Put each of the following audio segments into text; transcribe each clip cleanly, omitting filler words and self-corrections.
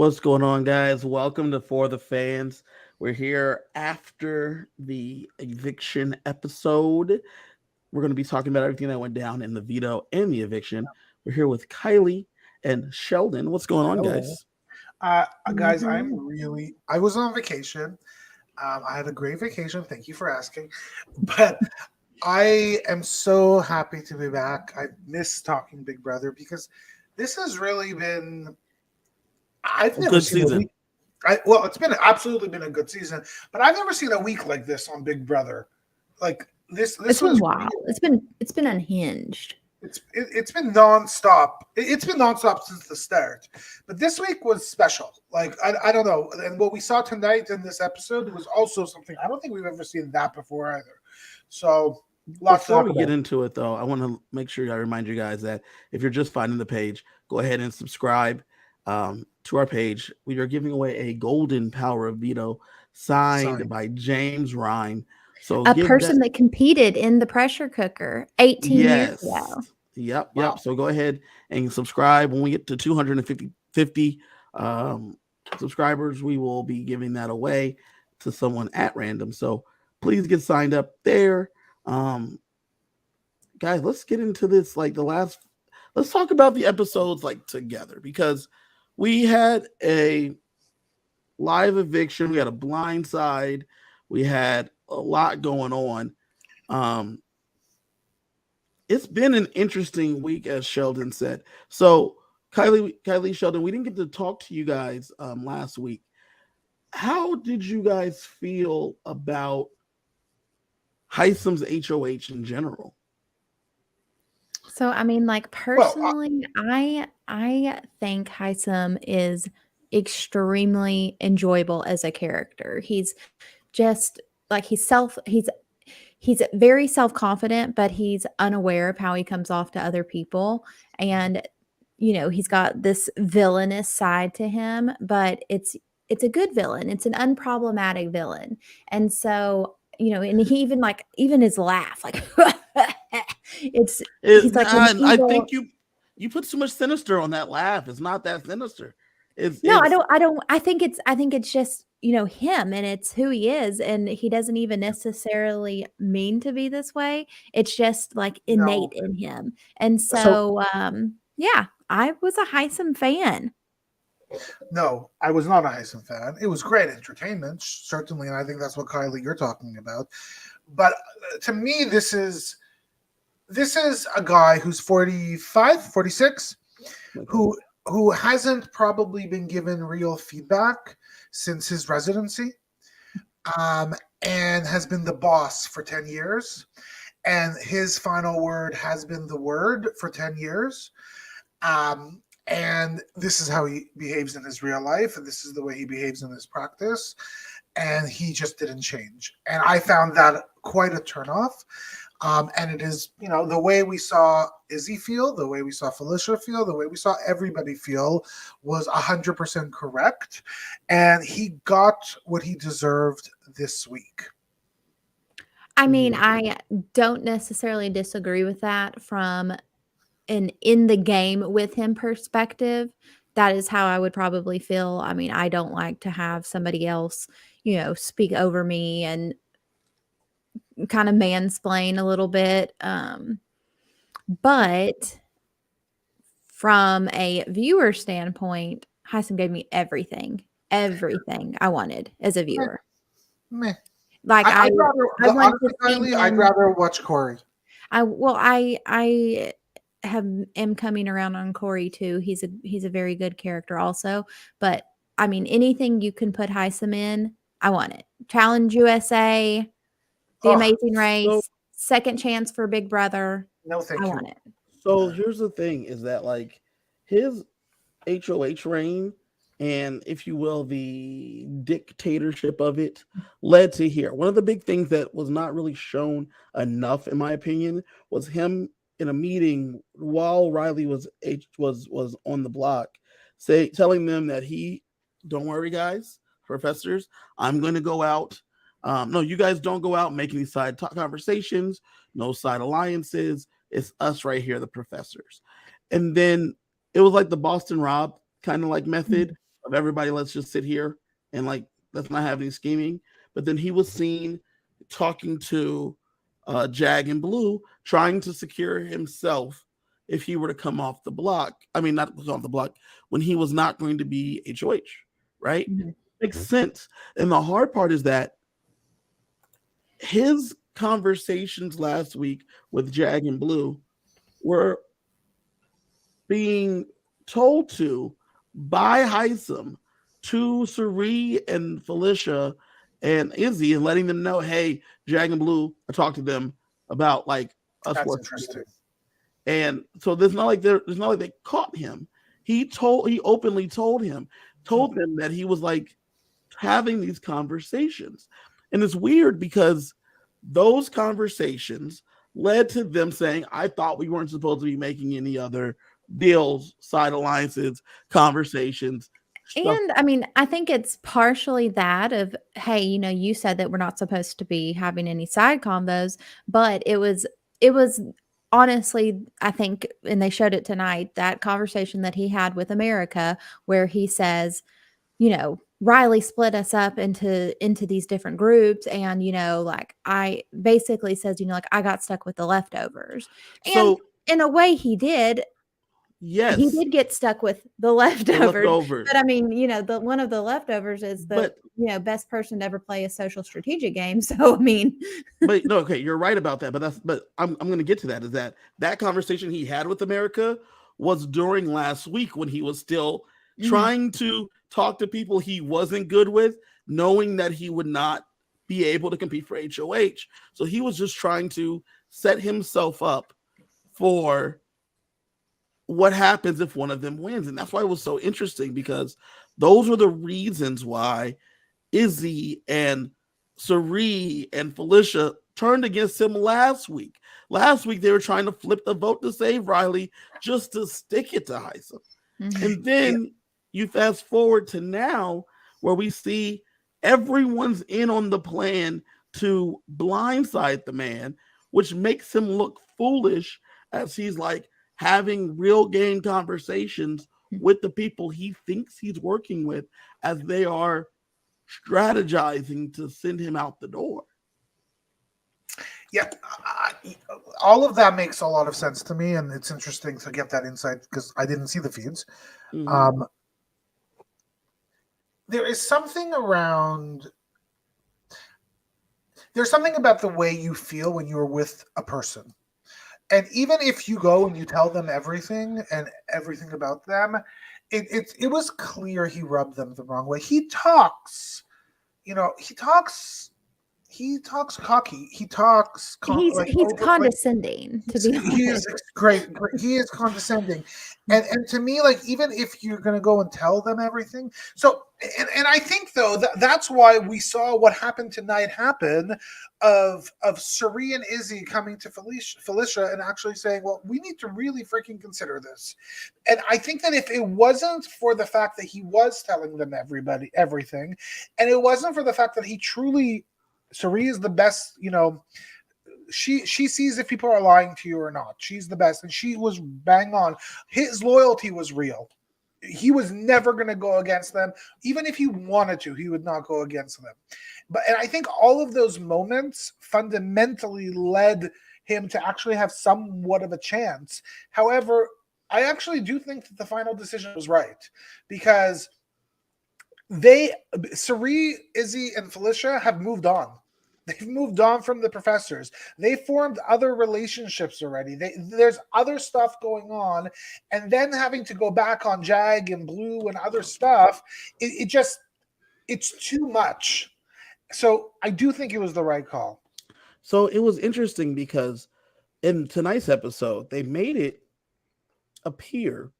What's going on, guys? Welcome to For the Fans. We're here after the eviction episode. We're going to be talking about everything that went down in the veto and the eviction. We're here with Kiley and Sheldon. What's going on, Hello. guys? Guys, Mhm. I was on vacation. I had a great vacation. Thank you for asking. But I am so happy to be back. I miss talking Big Brother because this has really been, I've never Good seen a season. week. Well, it's been absolutely been a good season, but I've never seen a week like this on Big Brother. Like this It's been was wild. It's been unhinged. it's been nonstop. It's been nonstop since the start. But this week was special. Like I don't know. And what we saw tonight in this episode was also something I don't think we've ever seen that before either. So lots to Before talk we get about. into it, though, I want to make sure I remind you guys that if you're just finding the page, go ahead and subscribe to our page. We are giving away a golden power of veto signed Sign. by James Ryan. So A give that. person that competed in the pressure cooker 18 years Yes. ago. Yep. Wow. So go ahead and subscribe. When we get to 250 subscribers, we will be giving that away to someone at random. So please get signed up there. Um, guys, let's get into this. Let's talk about the episodes like together because we had a live eviction, we had a blind side, we had a lot going on. Um, it's been an interesting week, as Sheldon said. So, Kylie Sheldon, we didn't get to talk to you guys last week. How did you guys feel about Hisam's HOH in general? So I mean, like Well, personally, I think Hisam is extremely enjoyable as a character. He's just like he's very self-confident, but he's unaware of how he comes off to other people. And he's got this villainous side to him, but it's a good villain. It's an unproblematic villain. And so, and he even his laugh, like it's he's like an I evil. think you put too much sinister on that laugh. It's not that sinister. No, I It's don't I don't I think it's just, him and it's who he is, and he doesn't even necessarily mean to be this way. It's just like innate no. in him. And So so yeah, I was a Hisam fan. no, I was not a Heisen fan. It was great entertainment, certainly, and I think that's what Kylie you're talking about. But to me, this is a guy who's 45, 46, okay. who hasn't probably been given real feedback since his residency, um, and has been the boss for 10 years. And his final word has been the word for 10 years. And this is how he behaves in his real life, and this is the way he behaves in his practice. And he just didn't change. And I found that quite a turnoff. And it is, the way we saw Izzy feel, the way we saw Felicia feel, the way we saw everybody feel was 100% correct. And he got what he deserved this week. I mean, Mhm. I don't necessarily disagree with that from an in the game with him perspective. That is how I would probably feel. I mean, I don't like to have somebody else, speak over me and kind of mansplain a little bit. But from a viewer standpoint, Hyson gave me everything I wanted as a Meh. viewer. Meh. Like I'd I rather, want to honestly, see Kylie, I'd him. rather watch Corey. I am coming around on Corey too. He's a very good character also. But I mean, anything you can put Hyson in, I want it. Challenge USA, The Oh, Amazing So Race, Second Chance for Big Brother. no, I thank you. want it. so here's the thing: is that like his HOH reign and, if you will, the dictatorship of it led to here. One of the big things that was not really shown enough, in my opinion, was him in a meeting while Riley was on the block, telling them that don't worry, guys, professors, I'm going to go out. No, you guys don't go out making these side talk conversations, no side alliances. It's us right here, the professors. And then it was like the Boston Rob kind of like method of everybody, let's just sit here and like let's not have any scheming. But then he was seen talking to Jag and Blue, trying to secure himself if he were to come off the block. I mean, not off the block, when he was not going to be HOH, right? Mhm. Makes sense. And the hard part is that his conversations last week with Jag and Blue were being told to by Hisam to Suri and Felicia and Izzy and letting them know, hey, Jag and Blue, I talked to them about like us That's working interesting. together. And so there's not like they caught him. He openly told them that he was like having these conversations. And it's weird because those conversations led to them saying, I thought we weren't supposed to be making any other deals, side alliances, conversations. Stuff. And I mean, I think it's partially that of, hey, you said that we're not supposed to be having any side combos, but it was honestly, I think, and they showed it tonight, that conversation that he had with America, where he says, Riley split us up into these different groups, and like I basically says, like I got stuck with the leftovers. And So in a way he did. yes, He did get stuck with the leftovers. leftovers. But I mean, the one of the leftovers is the But- best person to ever play a social strategic game. So I mean, but no, okay, you're right about that. But I'm going to get to that. Is that conversation he had with America was during last week when he was still trying to talk to people he wasn't good with, knowing that he would not be able to compete for HOH. So he was just trying to set himself up for what happens if one of them wins. And that's why it was so interesting, because those were the reasons why Izzy and Suri and Felicia turned against him last week. Last week, they were trying to flip the vote to save Riley just to stick it to Hisam. And then you fast forward to now, where we see everyone's in on the plan to blindside the man, which makes him look foolish as he's like having real game conversations with the people he thinks he's working with as they are strategizing to send him out the door. Yeah, all of that makes a lot of sense to me, and it's interesting to get that insight because I didn't see the feeds. Mm-hmm. There is something there's something about the way you feel when you're with a person. And even if you go and you tell them everything about them, it was clear he rubbed them the wrong way. He talks cocky. He talks. He's condescending. To be honest, he is great. He is condescending, and to me, like, even if you're going to go and tell them everything, so and I think though that's why we saw what happened tonight happen, of Suri and Izzy coming to Felicia and actually saying, well, we need to really freaking consider this. And I think that if it wasn't for the fact that he was telling them everything, and it wasn't for the fact that he truly, Suri is the best, she sees if people are lying to you or not. She's the best, and she was bang on. His loyalty was real. He was never going to go against them. Even if he wanted to, he would not go against them. And I think all of those moments fundamentally led him to actually have somewhat of a chance. However, I actually do think that the final decision was right, because Suri, Izzy, and Felicia have moved on. They've moved on from the professors. They formed other relationships already. There's other stuff going on, and then having to go back on Jag and Blue and other stuff, it's too much. So I do think it was the right call. So it was interesting because in tonight's episode, they made it appear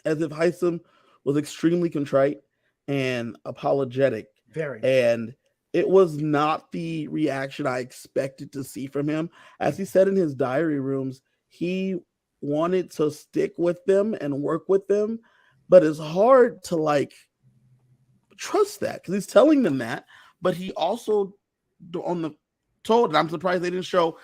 as if Hisam was extremely contrite and apologetic. Very. And it was not the reaction I expected to see from him. As he said in his diary rooms, he wanted to stick with them and work with them, but it's hard to like trust that because he's telling them that, but he also told, and I'm surprised they didn't show.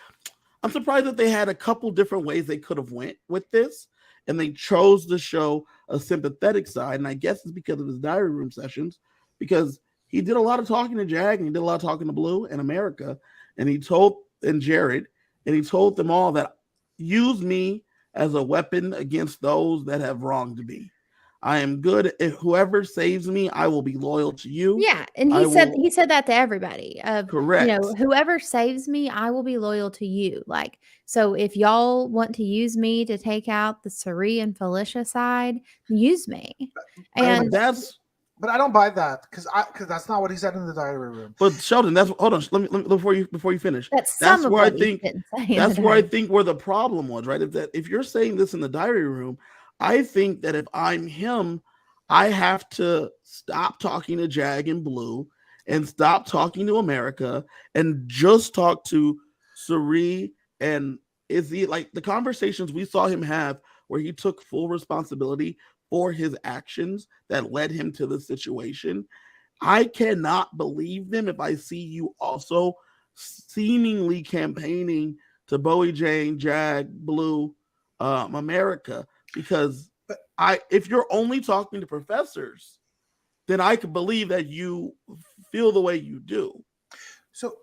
I'm surprised that they had a couple different ways they could have went with this, and they chose to show a sympathetic side. And I guess it's because of his diary room sessions, because he did a lot of talking to Jag and he did a lot of talking to Blue and America, and Jared, and he told them all that use me as a weapon against those that have wronged me. I am good. If whoever saves me, I will be loyal to you. Yeah, and he said that to everybody. Correct. Whoever saves me, I will be loyal to you. Like, so if y'all want to use me to take out the Suri and Felicia side, use me. And but I don't buy that because that's not what he said in the diary room. But Sheldon, hold on. Let me before you finish. That's where I think where the problem was, right? If you're saying this in the diary room, I think that if I'm him, I have to stop talking to Jag and Blue and stop talking to America and just talk to Suri and Izzy. Like the conversations we saw him have where he took full responsibility for his actions that led him to the situation. I cannot believe them if I see you also seemingly campaigning to Bowie Jane, Jag, Blue, America. Because if you're only talking to professors, then I could believe that you feel the way you do. So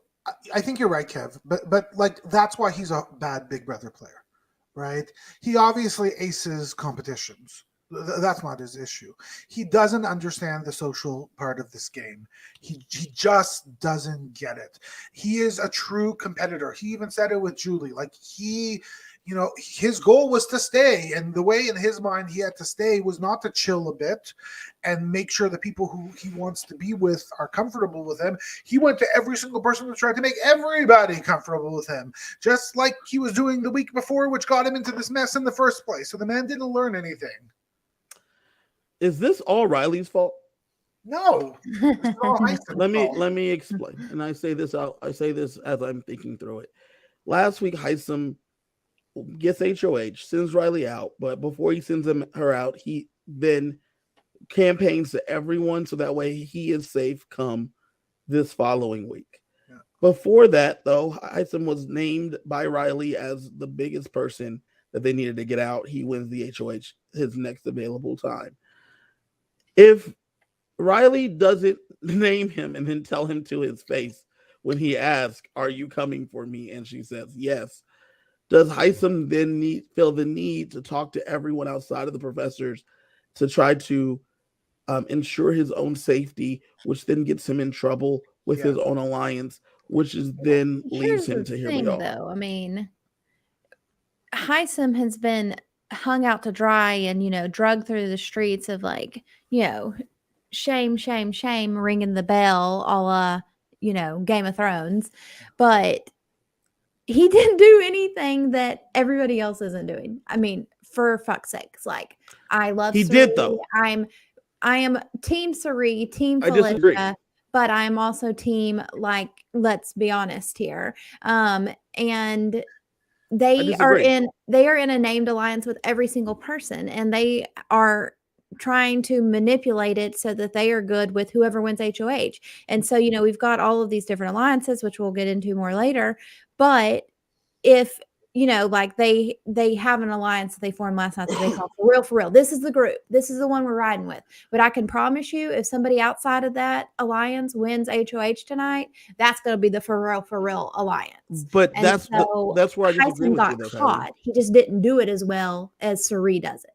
I think you're right, Kev. But like that's why he's a bad Big Brother player, right? He obviously aces competitions. That's not his issue. He doesn't understand the social part of this game. He just doesn't get it. He is a true competitor. He even said it with Julie. Like his goal was to stay, and the way in his mind he had to stay was not to chill a bit and make sure the people who he wants to be with are comfortable with him. He went to every single person to try to make everybody comfortable with him, just like he was doing the week before, which got him into this mess in the first place. So the man didn't learn anything. Is this all Riley's fault? No. Let me explain. And I say this as I'm thinking through it. Last week, Hisam gets HOH, sends Riley out, but before he sends her out, he then campaigns to everyone so that way he is safe come this following week. Yeah. Before that, though, Hisam was named by Riley as the biggest person that they needed to get out. He wins the HOH his next available time. If Riley doesn't name him and then tell him to his face when he asks, "Are you coming for me?" and she says yes, does Hisam then feel the need to talk to everyone outside of the professors to try to ensure his own safety, which then gets him in trouble with his own alliance, which is then leads him to here we are. Though, I mean, Hisam has been hung out to dry and drugged through the streets of shame, shame, shame, ringing the bell, a la Game of Thrones, but he didn't do anything that everybody else isn't doing. I mean, for fuck's sakes, like I love. He Suri. did though. I am team Suri, team Felicia, but I'm also team let's be honest here. And they are in a named alliance with every single person, and they are trying to manipulate it so that they are good with whoever wins HOH. And so, we've got all of these different alliances, which we'll get into more later. But if, they have an alliance that they formed last night that they call For Real. This is the group. This is the one we're riding with. But I can promise you, if somebody outside of that alliance wins HOH tonight, that's going to be the For Real alliance. But that's where I disagree with you. Though, caught. He just didn't do it as well as Suri does it.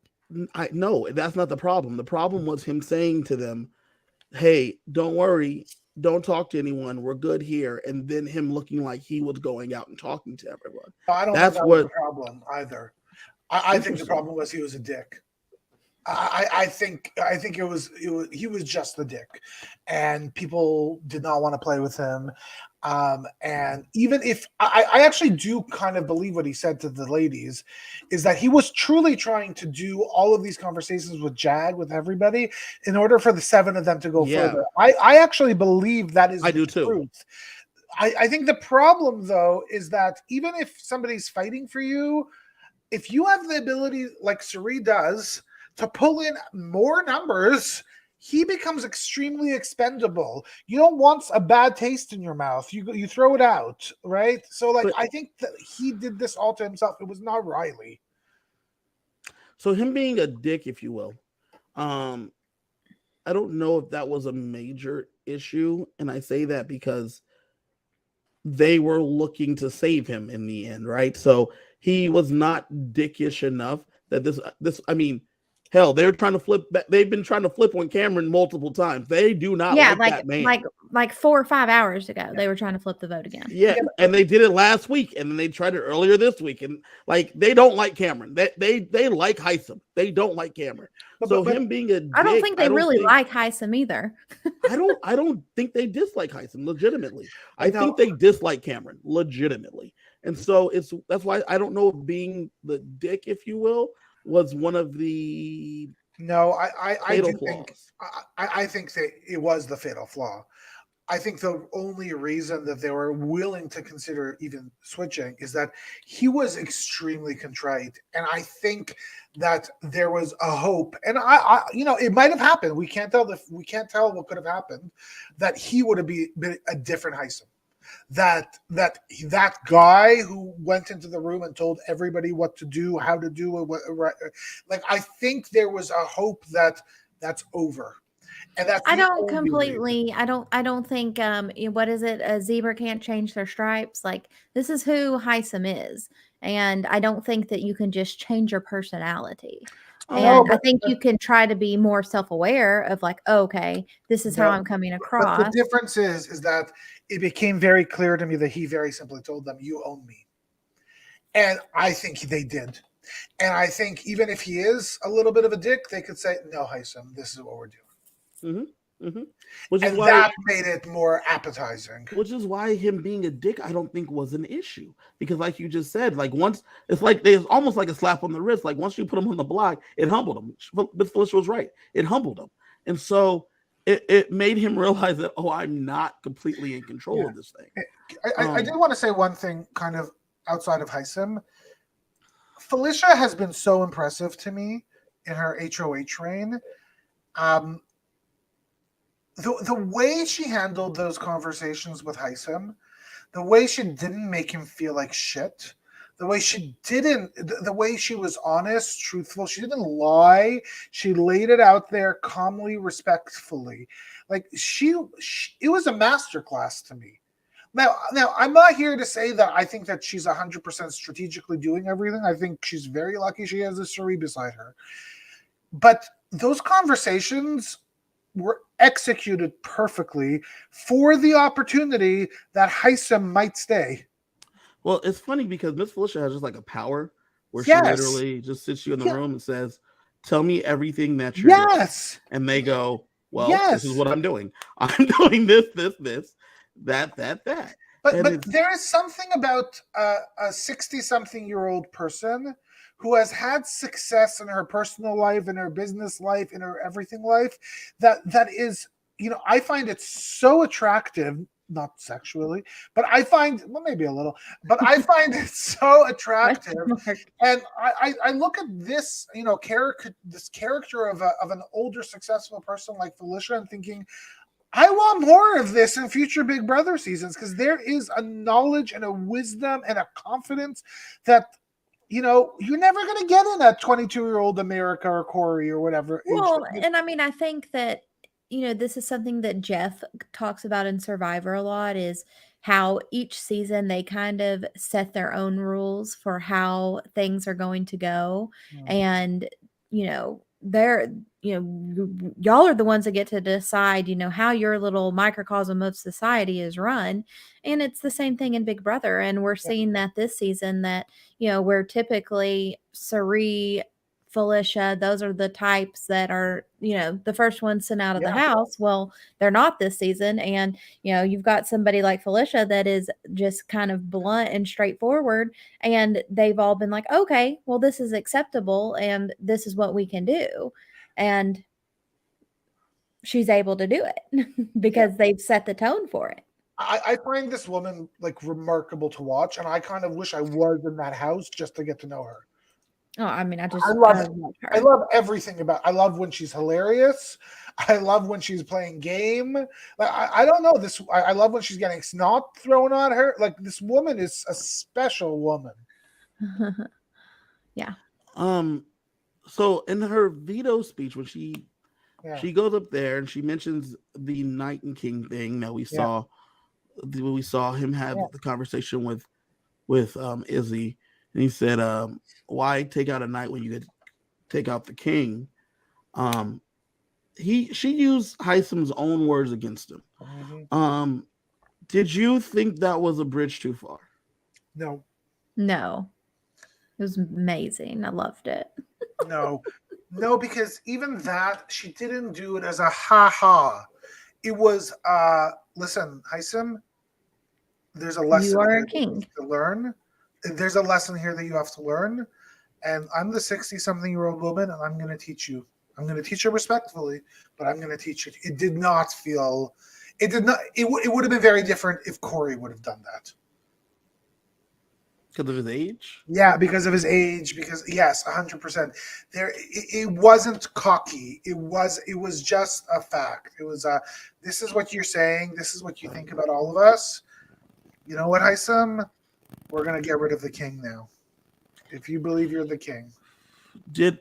No, that's not the problem. The problem was him saying to them, "Hey, don't worry. Don't talk to anyone. We're good here." And then him looking like he was going out and talking to everyone. I don't think that was the problem either. I think the problem was he was a dick. I think he was just the dick, and people did not want to play with him. And even if I actually do kind of believe what he said to the ladies is that he was truly trying to do all of these conversations with Jag, with everybody, in order for the 7 of them to go further. I actually believe that is the truth. I think the problem, though, is that even if somebody's fighting for you, if you have the ability, like Suri does, to pull in more numbers, he becomes extremely expendable. You don't want a bad taste in your mouth. You throw it out, right? So, I think that he did this all to himself. It was not Riley. So him being a dick, if you will, um, I don't know if that was a major issue, and I say that because they were looking to save him in the end, right? So he was not dickish enough that this I mean, hell, they're trying to flip they've been trying to flip on Cameron multiple times. They do not Yeah, like that man. like 4 or 5 hours ago, they were trying to flip the vote again. Yeah, and they did it last week, and then they tried it earlier this week, and like they don't like Cameron. They like Hisam. They don't like Cameron. So him being a dick, I don't think they really like Hisam either. I don't think they dislike Hisam legitimately. I think they dislike Cameron legitimately, and so that's why I don't know if being the dick, if you will, was one of the I do think I think that it was the fatal flaw. I think the only reason that they were willing to consider even switching is that he was extremely contrite, and I think that there was a hope, and it might have happened. We can't tell what could have happened. That he would have been a different Hisam. That guy who went into the room and told everybody what to do, how to do it, like I think there was a hope that that's over. And that's I don't think what is it? A zebra can't change their stripes. Like, this is who Hisam is. And I don't think that you can just change your personality. And I think you can try to be more self-aware of like, okay, this is how I'm coming across. But the difference is that it became very clear to me that he very simply told them, you own me. And I think they did. And I think even if he is a little bit of a dick, they could say, no, Hisam, this is what we're doing. Mm-hmm. Mm-hmm. That made it more appetizing. Which is why him being a dick, I don't think was an issue. Because like you just said, like once it's like there's almost like a slap on the wrist. Like once you put him on the block, it humbled him. But Felicia was right. It humbled him. And so it made him realize that, I'm not completely in control of this thing. I did want to say one thing kind of outside of Hisam. Felicia has been so impressive to me in her HOH reign. The way she handled those conversations with Hisam, the way she didn't make him feel like shit, the way she was honest, truthful, she didn't lie, she laid it out there calmly, respectfully. Like it was a masterclass to me. Now, I'm not here to say that I think that she's 100% strategically doing everything. I think she's very lucky she has a Suri beside her. But those conversations were executed perfectly for the opportunity that Hisam might stay. Well, it's funny because Miss Felicia has just like a power where she literally just sits you in the room and says, tell me everything that you're doing. And they go, well, this is what I'm doing. I'm doing this, that. But there is something about a 60-something-year-old person who has had success in her personal life, in her business life, in her everything life, that is, I find it so attractive, not sexually, but I find, well, maybe a little, but I find it so attractive. And I look at this, this character of an older, successful person like Felicia and thinking, I want more of this in future Big Brother seasons, because there is a knowledge and a wisdom and a confidence that, you're never going to get in a 22-year-old America or Corey or whatever. Well, and I mean, I think that, this is something that Jeff talks about in Survivor a lot, is how each season they kind of set their own rules for how things are going to go. And, y'all are the ones that get to decide, how your little microcosm of society is run. And it's the same thing in Big Brother. And we're seeing that this season that, where typically Suri, Felicia, those are the types that are, the first ones sent out of the house. Well, they're not this season. And, you've got somebody like Felicia that is just kind of blunt and straightforward. And they've all been like, okay, well, this is acceptable. And this is what we can do. And she's able to do it because they've set the tone for it. I find this woman like remarkable to watch. And I kind of wish I was in that house just to get to know her. Oh, I mean, I love everything about. I love when she's hilarious. I love when she's playing game. Like I don't know this. I love when she's getting snot thrown on her. Like this woman is a special woman. Yeah. So in her veto speech, when Yeah. she goes up there and she mentions the Knight and King thing that Yeah. we saw him have Yeah. the conversation with Izzy, and he said, "Why take out a knight when you could take out the king?" Um, she used Hisam's own words against him. Did you think that was a bridge too far? No. No, it was amazing. I loved it. No, because even that, she didn't do it as a ha ha. It was, listen, Hisam, there's a lesson You are here a that you king. have to learn. There's a lesson here that you have to learn. And I'm the 60-something-year-old woman, and I'm going to teach you. I'm going to teach you respectfully, but I'm going to teach you. It did not feel, it did not, it would have been very different if Corey would have done that. Because of his age? Yeah, because of his age. Because yes, 100%. It wasn't cocky. It was just a fact. It was this is what you're saying. This is what you think about all of us. You know what, Hisam? We're gonna get rid of the king now. If you believe you're the king, Did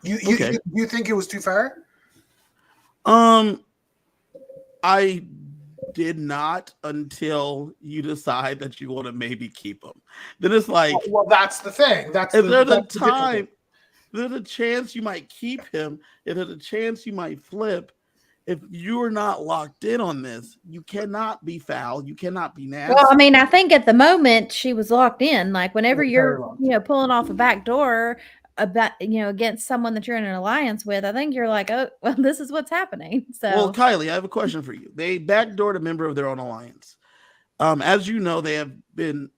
you Okay. you think it was too far? I did not until you decide that you want to maybe keep him. Then it's like, Well, that's the thing. if there's a that's the difference. time, there's a chance you might keep him. If there's a chance you might flip. If you're not locked in on this, you cannot be foul. You cannot be nasty. Well, I mean, I think at the moment she was locked in. Like whenever Yeah, very you're, locked. pulling off a back door about, against someone that you're in an alliance with, I think you're like, oh, well, this is what's happening. So, Well, Kiley, I have a question for you. They backdoored a member of their own alliance. As you know, they have been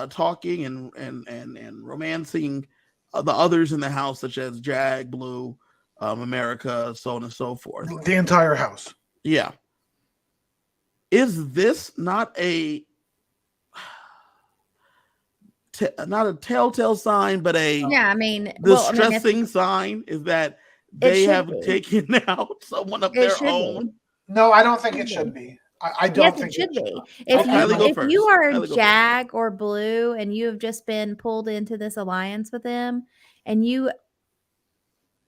talking and romancing the others in the house, such as Jag, Blue, America, so on and so forth. The entire house. Yeah. Is this not not a telltale sign, but yeah, I mean, distressing sign? Is that they should have be. taken out someone of it their should own? be. No, I don't think it should be. I don't Yes, think it should be. Okay, Kylie, go If first. you are Kylie, go a first. Jag or Blue and you have just been pulled into this alliance with them, and you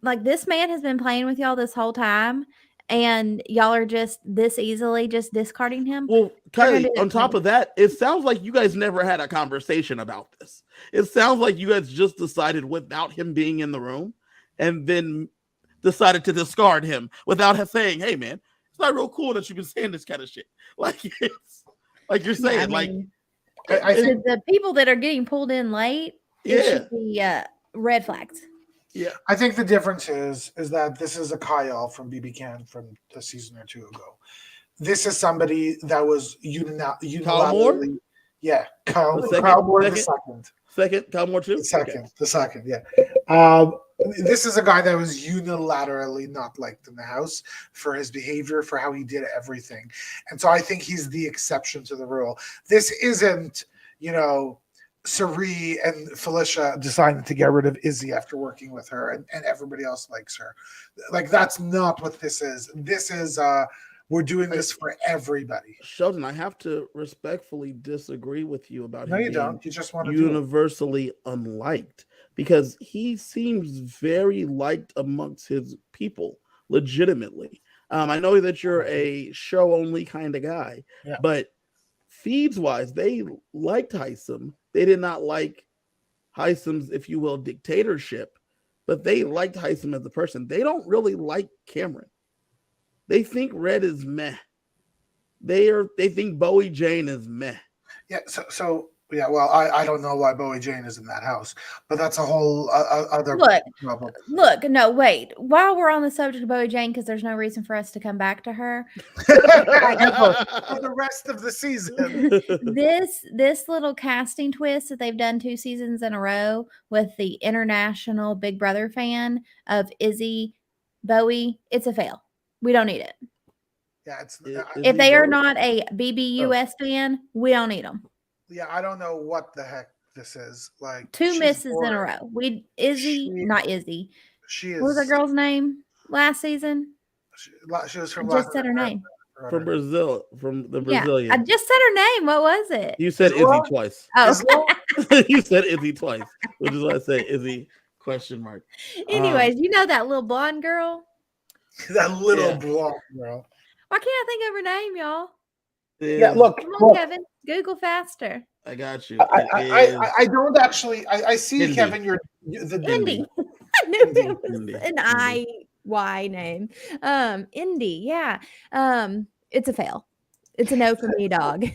like this man has been playing with y'all this whole time, and y'all are just this easily just discarding him. Well, They're gonna Kylie, do on that top to of that, it sounds like you guys never had a conversation about this. It sounds like you guys just decided without him being in the room and then decided to discard him without saying, hey, man, it's not real cool that you've been saying this kind of shit. Like, it's like you're saying, I like, mean, I to think the people that are getting pulled in late, it yeah, should be red flags. yeah. I think the difference is that this is a Kyle from BB Can from a season or two ago. This is somebody that was unilaterally. Yeah, Kyle Moore the second. Second, Kyle Moore too? The second, yeah. This is a guy that was unilaterally not liked in the house for his behavior, for how he did everything. And so I think he's the exception to the rule. This isn't, Sari and Felicia decided to get rid of Izzy after working with her and everybody else likes her. Like, that's not what this is. This is, we're doing this for everybody. Sheldon, I have to respectfully disagree with you about No, him you being don't. You just want to do it. universally unliked, because he seems very liked amongst his people, legitimately. I know that you're a show only kind of guy, but feeds wise, they liked Hisam. They did not like Hisam's, if you will, dictatorship, but they liked Hisam as a person. They don't really like Cameron. They think Red is meh. They think Bowie Jane is meh. Yeah. So yeah. Well, I don't know why Bowie Jane is in that house, but that's a whole other problem. Look. No, wait. While we're on the subject of Bowie Jane, because there's no reason for us to come back to her. For the rest of the season, this little casting twist that they've done 2 seasons in a row with the international Big Brother fan of Izzy Bowie, it's a fail. We don't need it. Yeah, it's if they are not a BBUS fan, we don't need them. Yeah, I don't know what the heck this is. Like 2 misses in a row. She is. What was the girl's name last season? She was from. I just said her name. From Brazil, from the Brazilian. I just said her name. What was it? You said Izzy twice. Oh, You said Izzy twice, which is why I say Izzy. Question mark. Anyways, you know that little blonde girl? That little Yeah. blonde girl. Why can't I think of her name, y'all? Yeah, is- look, Come on, look. Kevin. Google faster. I got you. I, It I, is I don't actually. I see, Indy. Kevin. You're the Indy. I knew Indy. it was Indy. an Indy. IY name. Indy, yeah. It's a fail. It's a no for me, dog.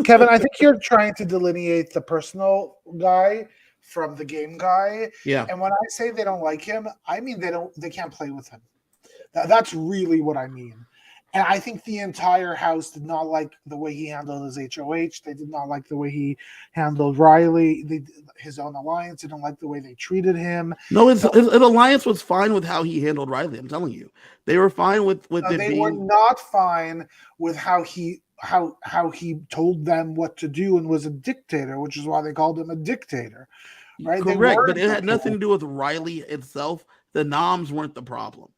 Kevin, I think you're trying to delineate the personal guy from the game guy. Yeah. And when I say they don't like him, I mean they can't play with him. That's really what I mean. And I think the entire house did not like the way he handled his HOH. They did not like the way he handled Riley. His own alliance didn't like the way they treated him. No, his alliance was fine with how he handled Riley. I'm telling you, they were fine with it They being. were not fine with how he told them what to do and was a dictator, which is why they called him a dictator. Right? Correct, but it had nothing to do with Riley itself. The noms weren't the problem.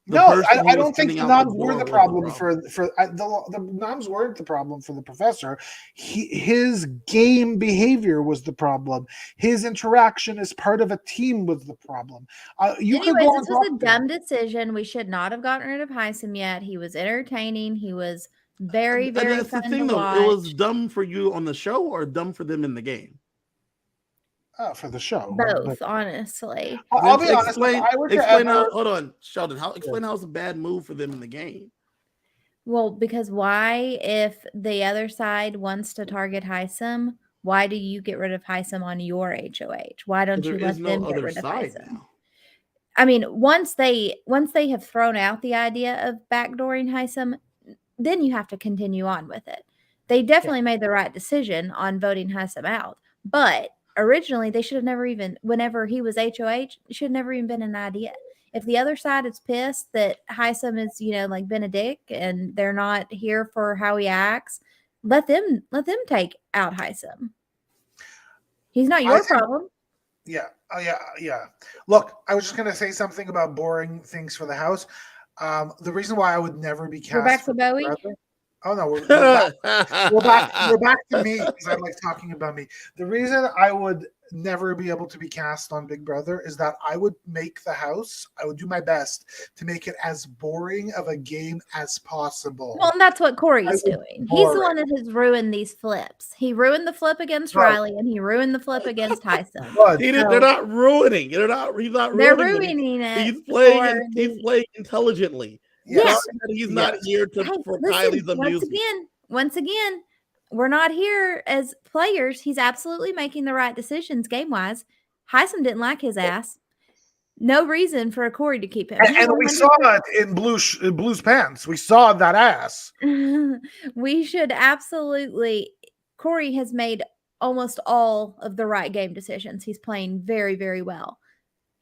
The No, person he I was don't think the sending out noms the were door the was problem the noms weren't the problem for the professor. His game behavior was the problem. His interaction as part of a team was the problem. You could Anyways, go this was a dumb decision. We should not have gotten rid of Hisam yet. He was entertaining. He was very, And very that's the fun thing, to though. watch. It was dumb for you on the show or dumb for them in the game. For the show. Both, honestly. I'll be honest. Explain. If I were to Explain ever, how. Hold on, Sheldon. Explain how it's a bad move for them in the game. Well, because why, if the other side wants to target Hisam, why do you get rid of Hisam on your HOH? Why don't There you is let no them get other rid of side Hisam? now. I mean, once they have thrown out the idea of backdooring Hisam, then you have to continue on with it. They definitely made the right decision on voting Hisam out, but originally they should have never even, whenever he was HOH, it should have never even been an idea. If the other side is pissed that Hisam is, like been a dick and they're not here for how he acts, let them take out Hisam. He's not your problem. Yeah. Oh, yeah. Look, I was just going to say something about boring things for the house. The reason why I would never be cast. We're back to Bowie. Oh no, we're back to me because I like talking about me. The reason I would never be able to be cast on Big Brother is that I would make the house. I would do my best to make it as boring of a game as possible. Well, and that's what Corey's doing. He's the one that has ruined these flips. He ruined the flip against Riley, and he ruined the flip against Hisam. They're not ruining. He's not ruining. They're ruining it. He's playing. He's playing intelligently. Yes, he's not here for Kylie's amusement. Once again, we're not here as players. He's absolutely making the right decisions game-wise. Hisam didn't like his ass. No reason for Corey to keep him. And we saw it in Blue's pants. We saw that ass. We should absolutely. Corey has made almost all of the right game decisions. He's playing very, very well.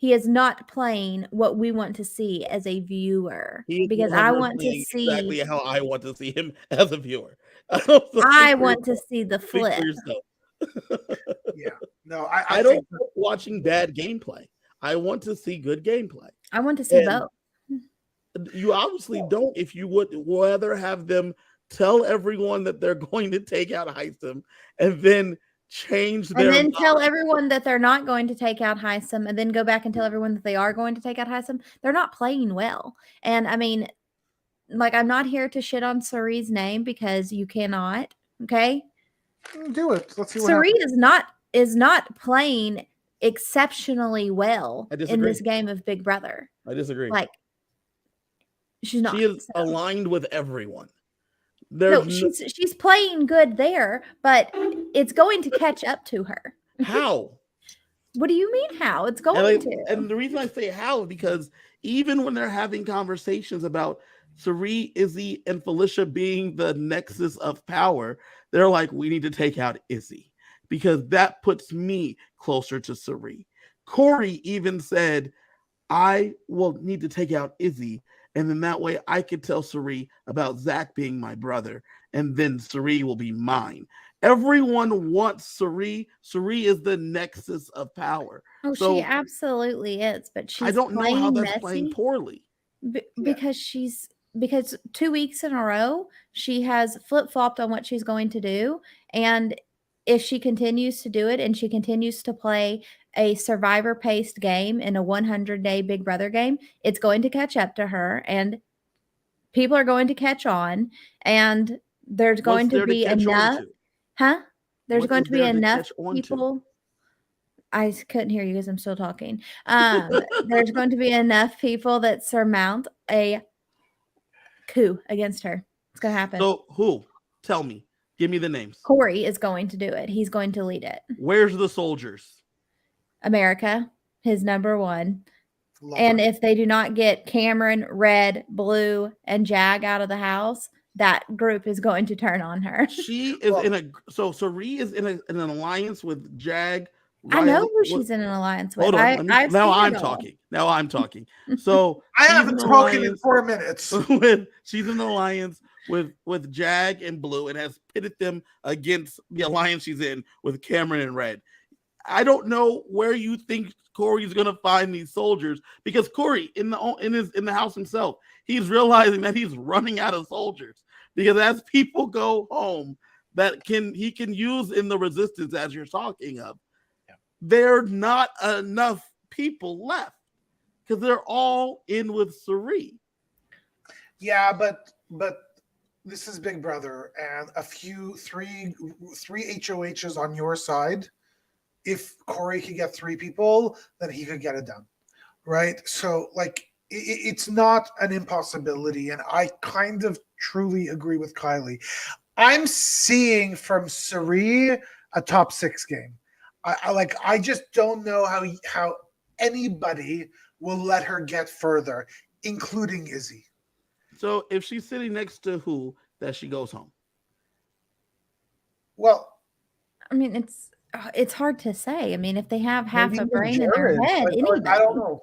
He is not playing what we want to see as a viewer, because I want to see exactly how I want to see him as a viewer. I want to see the flip. Yeah, no, I don't like watching bad gameplay. I want to see good gameplay. I want to see both. You obviously don't. If you would rather have them tell everyone that they're going to take out Hisam and then change their and then tell everyone that they're not going to take out Hisam, and then go back and tell everyone that they are going to take out Hisam, they're not playing well. And I mean, like, I'm not here to shit on Sari's name because you cannot. Okay, do it. Let's see what Sari is not playing exceptionally well in this game of Big Brother. I disagree. Like, she's not. She is aligned with everyone. She's playing good there, but it's going to catch up to her. How? What do you mean how? It's going to. And the reason I say how is because even when they're having conversations about Sari, Izzy, and Felicia being the nexus of power, they're like, we need to take out Izzy because that puts me closer to Sari. Corey even said, I will need to take out Izzy, and then that way I could tell Sari about Zach being my brother, and then Sari will be mine. Everyone wants Sari. Sari is the nexus of power. Oh, so, she absolutely is, but she's I don't know how that's playing poorly. Because 2 weeks in a row, she has flip-flopped on what she's going to do, and if she continues to do it and she continues to play a survivor paced game in a 100-day Big Brother game, it's going to catch up to her and people are going to catch on, and there's going What's to there to be catch on enough, to? huh? There's What going is to be there to enough catch on to? people. I couldn't hear you because I'm still talking. There's going to be enough people that surmount a coup against her. It's going to happen. So who? Tell me. Give me the names. Corey is going to do it. He's going to lead it. Where's the soldiers? America, his number one. Love And her. if they do not get Cameron, Red, Blue, and Jag out of the house, that group is going to turn on her. She is in a so Sari is in an alliance with Jag. I know Riley- who she's in an alliance with. Hold on. I've Now seen I'm it all. talking. Now I'm talking. So I she's haven't in an spoken in alliance 4 minutes. she's in an alliance with Jag and Blue and has pitted them against the alliance she's in with Cameron and Red. I don't know where you think Corey's gonna find these soldiers, because Corey in the house himself, he's realizing that he's running out of soldiers, because as people go home that he can use in the resistance, as you're talking of, there are not enough people left because they're all in with Sari. Yeah, but this is Big Brother, and three HOHs on your side. If Corey could get 3 people, then he could get it done, right? So like it's not an impossibility, and I kind of truly agree with Kylie. I'm seeing from Sari a top 6 game. I just don't know how anybody will let her get further, including Izzy. So if she's sitting next to who, that she goes home. Well, I mean, it's hard to say. I mean, if they have half maybe a even brain in their Jared. head, Like, anybody. I don't know.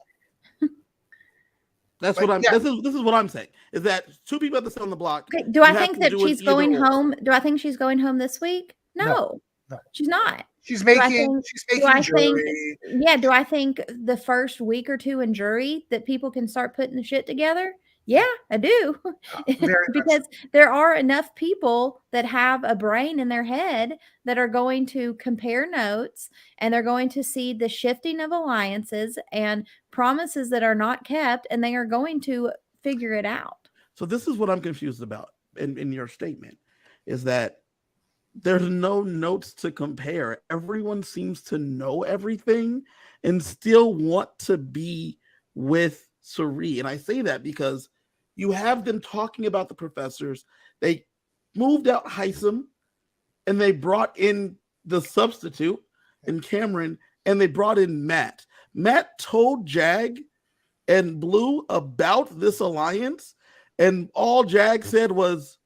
That's Like, what I'm. yeah. This is what I'm saying. Is that 2 people at the sit on the block? Okay, do I you have think to that do it she's either going or. home? Do I think she's going home this week? No, No. she's not. She's Do I making think- do I think- jury. Yeah, do I think the first week or 2 in jury that people can start putting the shit together? Yeah, I do. Very much Because there are enough people that have a brain in their head that are going to compare notes, and they're going to see the shifting of alliances and promises that are not kept, and they are going to figure it out. So this is what I'm confused about in your statement, is that there's no notes to compare. Everyone seems to know everything and still want to be with Sari. And I say that because you have them talking about the professors. They moved out Hisam and they brought in the substitute in Cameron, and they brought in Matt. Matt told Jag and Blue about this alliance, and all Jag said was,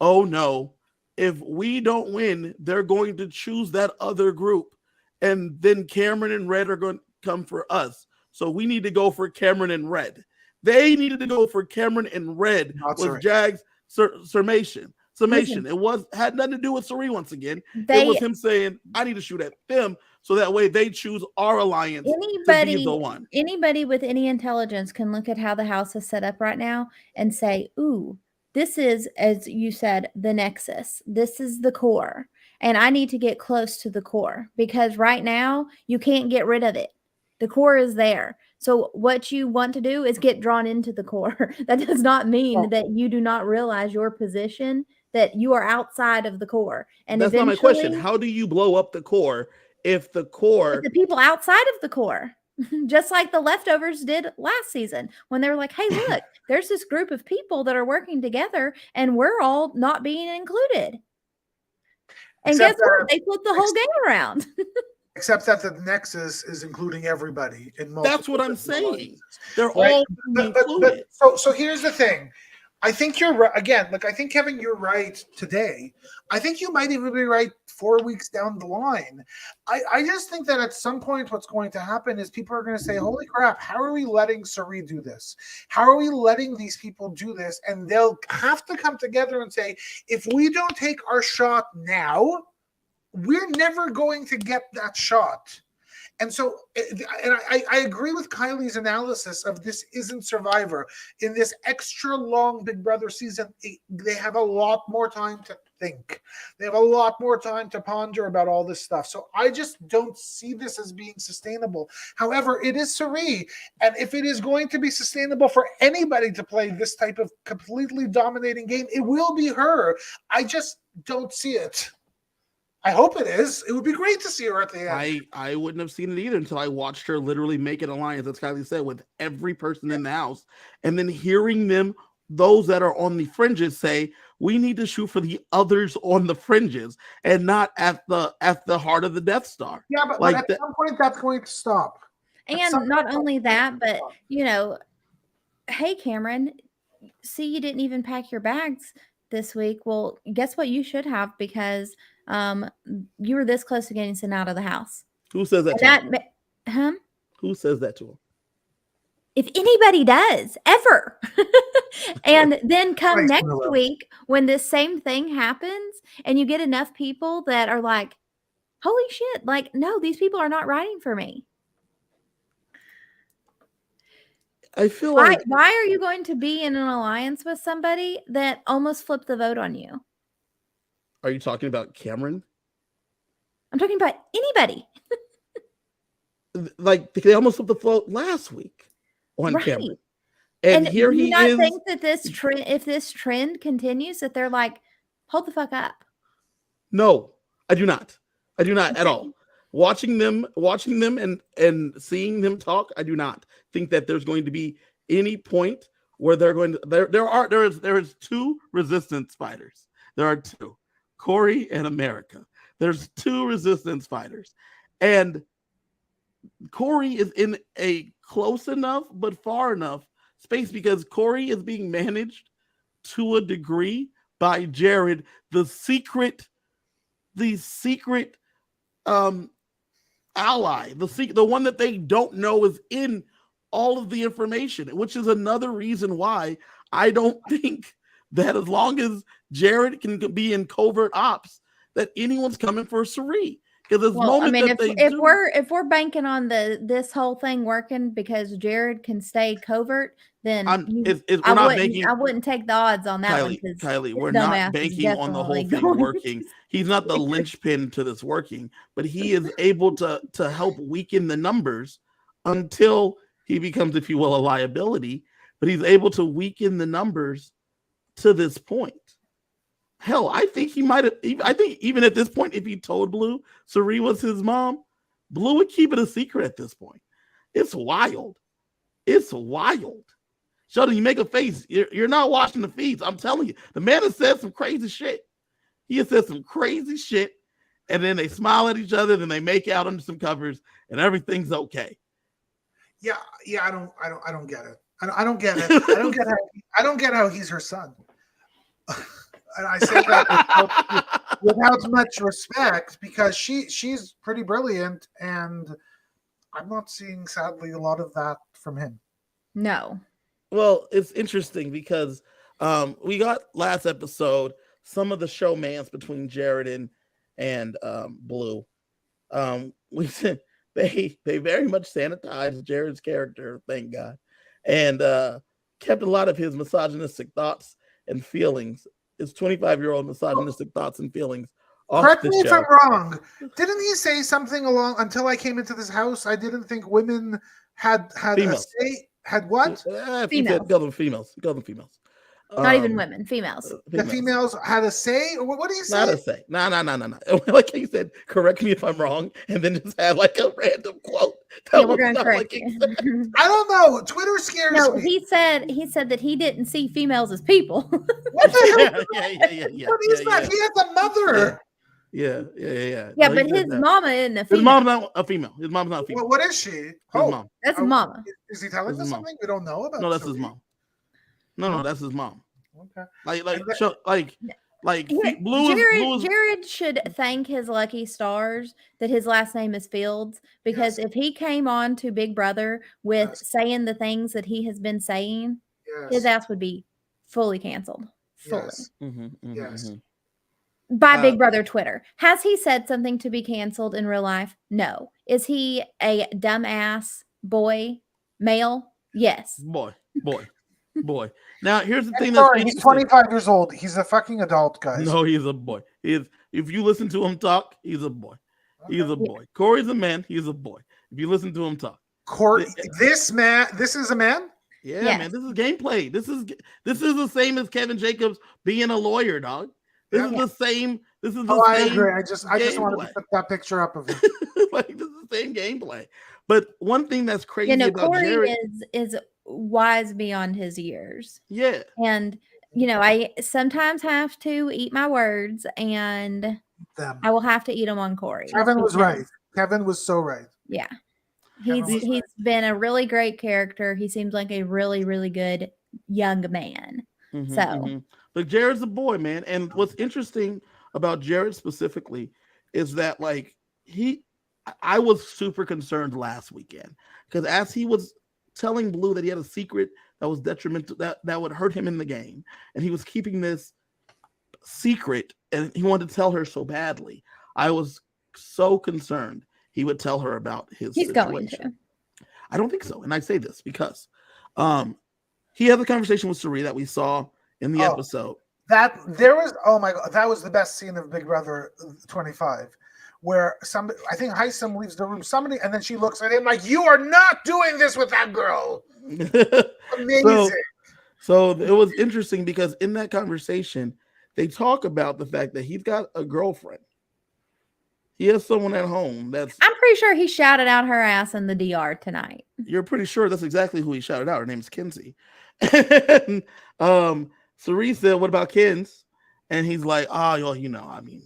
oh no, if we don't win, they're going to choose that other group, and then Cameron and Red are going to come for us. So we need to go for Cameron and Red. They needed to go for Cameron and Red. Not was Sari. Jag's summation. Listen. It had nothing to do with Sari once again. It They was him saying, I need to shoot at them so that way they choose our alliance to be the one. Anybody with any intelligence can look at how the house is set up right now and say, ooh, this is, as you said, the nexus. This is the core. And I need to get close to the core, because right now you can't get rid of it. The core is there. So what you want to do is get drawn into the core. That does not mean that you do not realize your position, that you are outside of the core. And that's not my question. eventually- How do you blow up the core if the core... the people outside of the core, just like the leftovers did last season, when they were like, hey, look, there's this group of people that are working together and we're all not being included. And Except guess what? that- They flipped the whole game around. Except that the Nexus is including everybody in multiple. That's what I'm different saying. alliances. They're Right. all But included. so here's the thing. I think you're right. Again, like I think Kevin, you're right today. I think you might even be right 4 weeks down the line. I just think that at some point what's going to happen is people are going to say, holy crap, how are we letting Sari do this? How are we letting these people do this? And they'll have to come together and say, if we don't take our shot now, we're never going to get that shot. And so, and I agree with Kylie's analysis of this isn't Survivor. In this extra long Big Brother season, they have a lot more time to think. They have a lot more time to ponder about all this stuff. So I just don't see this as being sustainable. However, it is Cirie. And if it is going to be sustainable for anybody to play this type of completely dominating game, it will be her. I just don't see it. I hope it is. It would be great to see her at the end. I wouldn't have seen it either until I watched her literally make an alliance, as Kylie said, with every person in the house. And then hearing them, those that are on the fringes, say, we need to shoot for the others on the fringes and not at the heart of the Death Star. Yeah, but Like at some point that's going to stop. And not only that, but hey, Cameron, see, you didn't even pack your bags this week. Well, guess what? You should have, because you were this close to getting sent out of the house. Who says that to him? Who says that to him? If anybody does, ever. And then come next week when this same thing happens and you get enough people that are like, holy shit, like, no, these people are not writing for me. I feel like, why are you going to be in an alliance with somebody that almost flipped the vote on you? Are you talking about Cameron? I'm talking about anybody. Like, they almost flipped the vote last week on Cameron. And here do you he not is. Think that this trend, if this trend continues, that they're like, hold the fuck up? No, I do not. I do not at all. Watching them and seeing them talk, I do not think that there's going to be any point where they're going to there is two resistance fighters. There are two, Corey and America. There's two resistance fighters, and Corey is in a close enough but far enough space because Corey is being managed to a degree by Jared, the secret ally, the one that they don't know is in all of the information, which is another reason why I don't think that as long as Jared can be in covert ops, that anyone's coming for Cirie. Because if we're banking on this whole thing working because Jared can stay covert, then I wouldn't take the odds on that one. Kylie, we're not banking on the whole thing working. He's not the linchpin to this working, but he is able to help weaken the numbers until he becomes, if you will, a liability. But he's able to weaken the numbers to this point. Hell, I think he might have. I think even at this point, if he told Blue Cirie was his mom, Blue would keep it a secret at this point. It's wild. It's wild. Sheldon, you make a face. You're not watching the feeds. I'm telling you, the man has said some crazy shit. He has said some crazy shit, and then they smile at each other, then they make out under some covers, and everything's okay. Yeah. I don't get it. I don't get it. I don't get how he's her son. And I say that without much respect because she's pretty brilliant, and I'm not seeing, sadly, a lot of that from him. No. Well, it's interesting because we got last episode some of the showmans between Jared and Blue. We said they very much sanitized Jared's character, thank God, and kept a lot of his misogynistic thoughts and feelings. His 25-year-old misogynistic thoughts and feelings. Correct me if I'm wrong. Didn't he say something along until I came into this house? I didn't think women had females. A say. Had what? Females. Call them females. Not even women, females. The females had a say? Or what do you say? Not a say. No. Like he said, correct me if I'm wrong, and then just had like a random quote. We're going to correct you. I don't know. Twitter scares me. No, he said that he didn't see females as people. What the hell? Yeah. What is that? He has a mother. Yeah. Yeah, but his mama isn't a female. His mom's not a female. His mom's not a female. Well, what is she? His mom. That's his mama. Is he telling us something we don't know about? No, that's his mom. No, that's his mom. Okay. Jared should thank his lucky stars that his last name is Fields, because if he came on to Big Brother with saying the things that he has been saying, his ass would be fully canceled. Fully. Yes. Yes. By Big Brother Twitter. Has he said something to be canceled in real life? No. Is he a dumbass boy, male? Yes. Boy. Now, here's the And thing that's sorry, he's interesting. 25 years old. He's a fucking adult, guys. No, he's a boy. He is. If you listen to him talk, he's a boy. He's a Okay. boy. Corey's a man. He's a boy. If you listen to him talk, This is a man. yeah, Yes. man, this is gameplay. This is the same as Kevin Jacobs being a lawyer, dog. This is the same. This is the I same. agree. I just wanted to gameplay. put that picture up of him. Like, this is the same gameplay. But one thing that's crazy You know, about Corey Jared, is wise beyond his years. yeah, And, you know, I sometimes have to eat my words, and Them. I will have to eat them on Corey. Kevin was because- right. Kevin was so right. Yeah. Kevin was He's right. been a really great character. He seems like a really, really good young man. So But Jared's a boy, man. And what's interesting about Jared specifically is that, like, I was super concerned last weekend because as he was telling Blue that he had a secret that was detrimental, that would hurt him in the game, and he was keeping this secret and he wanted to tell her so badly, I was so concerned he would tell her about his he's situation. going to. I don't think so. And I say this because he had the conversation with Suri that we saw in the episode. Oh my god, that was the best scene of Big Brother 25, where I think Hisam leaves the room, and then she looks at him like, "You are not doing this with that girl." Amazing. So it was interesting because in that conversation, they talk about the fact that he's got a girlfriend. He has someone at home that's. I'm pretty sure he shouted out her ass in the DR tonight. You're pretty sure that's exactly who he shouted out. Her name's Kinsey. And Cerise said, "What about Kins?" And he's like, "Oh, you know, I mean,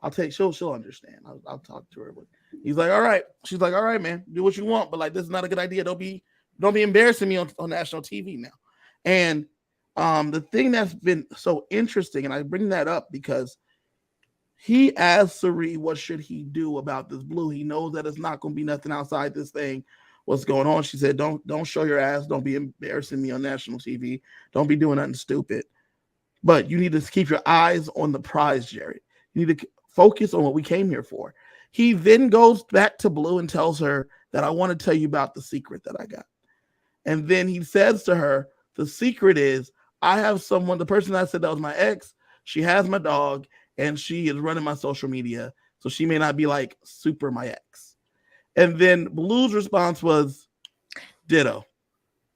I'll take. She'll understand. I'll talk to her." But he's like, "All right." She's like, "All right, man, do what you want, but like, this is not a good idea. Don't be embarrassing me on national TV now." And the thing that's been so interesting, and I bring that up because he asked Suri, what should he do about this Blue? He knows that it's not going to be nothing outside this thing. What's going on? She said, don't show your ass. Don't be embarrassing me on national TV. Don't be doing nothing stupid. But you need to keep your eyes on the prize, Jared. You need to focus on what we came here for. He then goes back to Blue and tells her that I want to tell you about the secret that I got. And then he says to her, the secret is I have someone, the person I said that was my ex, she has my dog, and she is running my social media, so she may not be like super my ex. And then Blue's response was, ditto.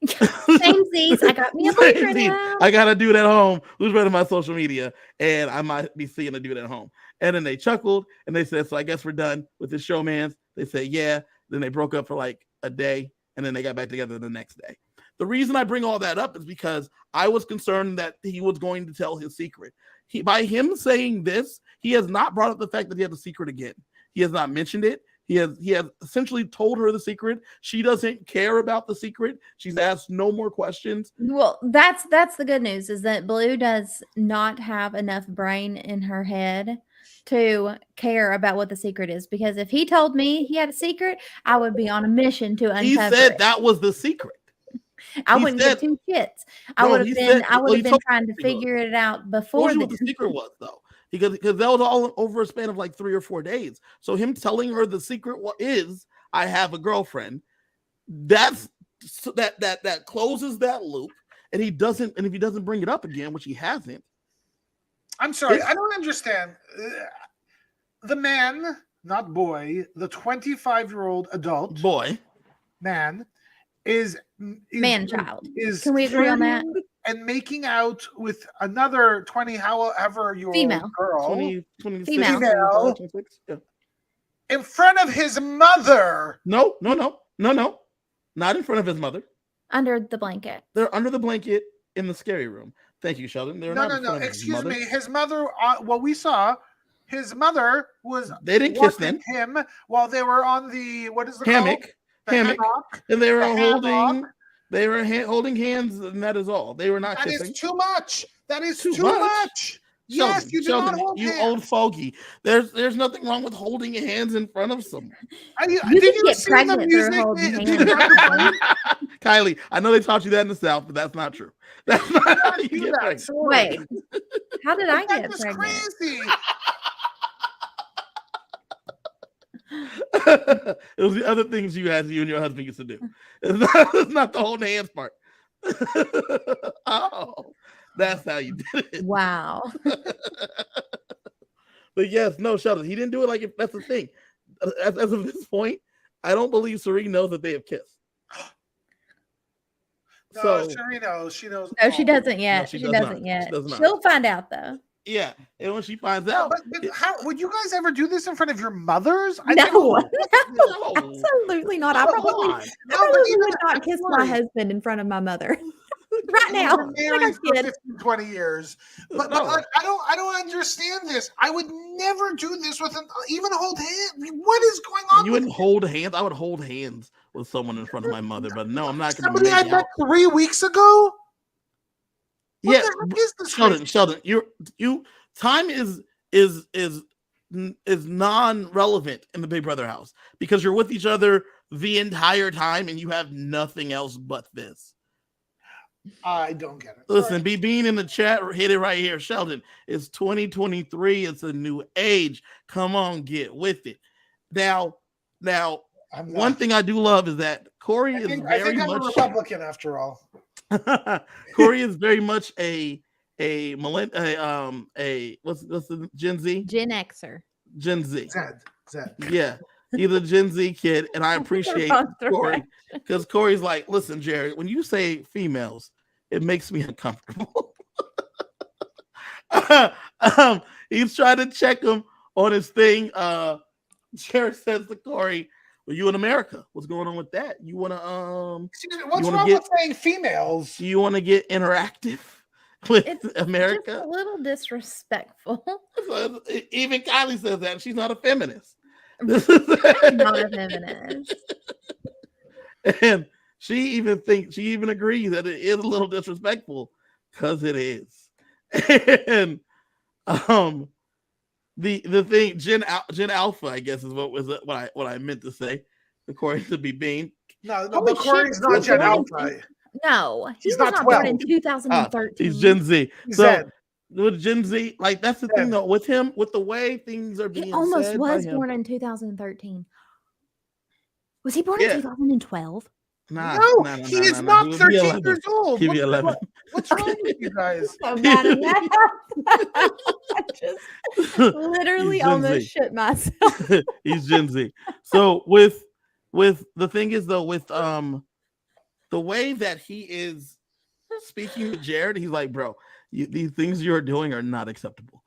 Samesies, I got me a boyfriend now. I got a dude at home who's running my social media, and I might be seeing a dude at home. And then they chuckled, and they said, so I guess we're done with this showmance. They said, yeah. Then they broke up for like a day, and then they got back together the next day. The reason I bring all that up is because I was concerned that he was going to tell his secret. By him saying this, he has not brought up the fact that he has a secret again. He has not mentioned it. He has essentially told her the secret. She doesn't care about the secret. She's asked no more questions. Well, that's the good news, is that Blue does not have enough brain in her head to care about what the secret is. Because if he told me he had a secret, I would be on a mission to uncover He said it. that was the secret. I wouldn't give two shits. I would have been trying to figure it out before. What the secret was, though, because that was all over a span of like 3 or 4 days. So him telling her the secret is I have a girlfriend. That closes that loop, and if he doesn't bring it up again, which he hasn't. I'm sorry, I don't understand. The man, not boy, the 25-year-old adult boy man is man-child. Is Can we agree on that? And making out with another 20, however you female girl, 20, female, 26, yeah. In front of his mother. No, not in front of his mother. Under the blanket. They're under the blanket in the scary room. Thank you, Sheldon. They're No. Excuse me. His mother. What we saw, his mother was. They didn't kiss then. Him while they were on the hammock. And they were holding. Hammock. They were holding hands, and that is all. They were not kissing. That is too much. That is too much. Yes, Sheldon, you did not Sheldon, hold you hands. old fogey. There's nothing wrong with holding hands in front of someone. You Did can you get see the pregnant through music? holding Did hands. you have the plane? Kylie, I know they taught you that in the South, but that's not true. That's not how you Do get that. pregnant. Sorry. Wait, how did I That get is pregnant? crazy. It was the other things you and your husband used to do. It's not the holding hands part. Oh, that's how you did it. Wow. But yes, no, Sheldon, he didn't do it like if that's the thing. As of this point, I don't believe Serene knows that they have kissed. No, So Sherry knows. She knows. No, she all. doesn't yet. she she does doesn't not. yet. She does not. She'll find out though. yeah, and when she finds out, But how would you guys ever do this in front of your mothers? No, No. absolutely not. I Come probably, on. I No, but probably even would not kiss my Corey, husband in front of my mother right you now. were Like married a for kid. 15, 20 years. But No. like I don't understand this. I would never do this with even hold hands. What is going on? You with wouldn't hold hands. I would hold hands with someone in front of my mother, but no, I'm not going to somebody I make met out. 3 weeks ago? What Yeah, the heck is this? Sheldon, Sheldon, you time is non-relevant in the Big Brother house because you're with each other the entire time and you have nothing else but this. I don't get it. Listen, being in the chat, hit it right here. Sheldon, it's 2023. It's a new age. Come on, get with it. Now, one thing I do love is that Corey is I very think I'm a much Republican after all. Corey is very much a what's the Gen Z? Gen Xer. Gen Z. Zed. Yeah. He's a Gen Z kid, and I appreciate Corey because Corey's like, listen, Jared, when you say females, it makes me uncomfortable. He's trying to check him on his thing. Jared says to Corey, well, you in America. What's going on with that? You want to What's wrong with saying females? Do you want to get interactive with It's America? just a little disrespectful. So, even Kylie says that, and she's not a feminist. I'm not a feminist. And she even agrees that it is a little disrespectful because it is. And the thing Gen Alpha, I guess, is what I meant to say, according to be Bean. No, but Corey's not Gen Alpha. No, he's was not born in 12. 2013. He's Gen Z. He's So Zed. with Gen Z, like that's the thing though, with him, with the way things are being He almost said was by him. born in 2013. Was he born in Yeah. 2012? No, he is not 13 years old. He'd be 11. What's wrong with you guys? I'm bad at math. I just literally He's Gen almost Z. shit myself. He's Gen Z. So with the thing is though, with the way that he is speaking to Jared, he's like, bro, these things you're doing are not acceptable.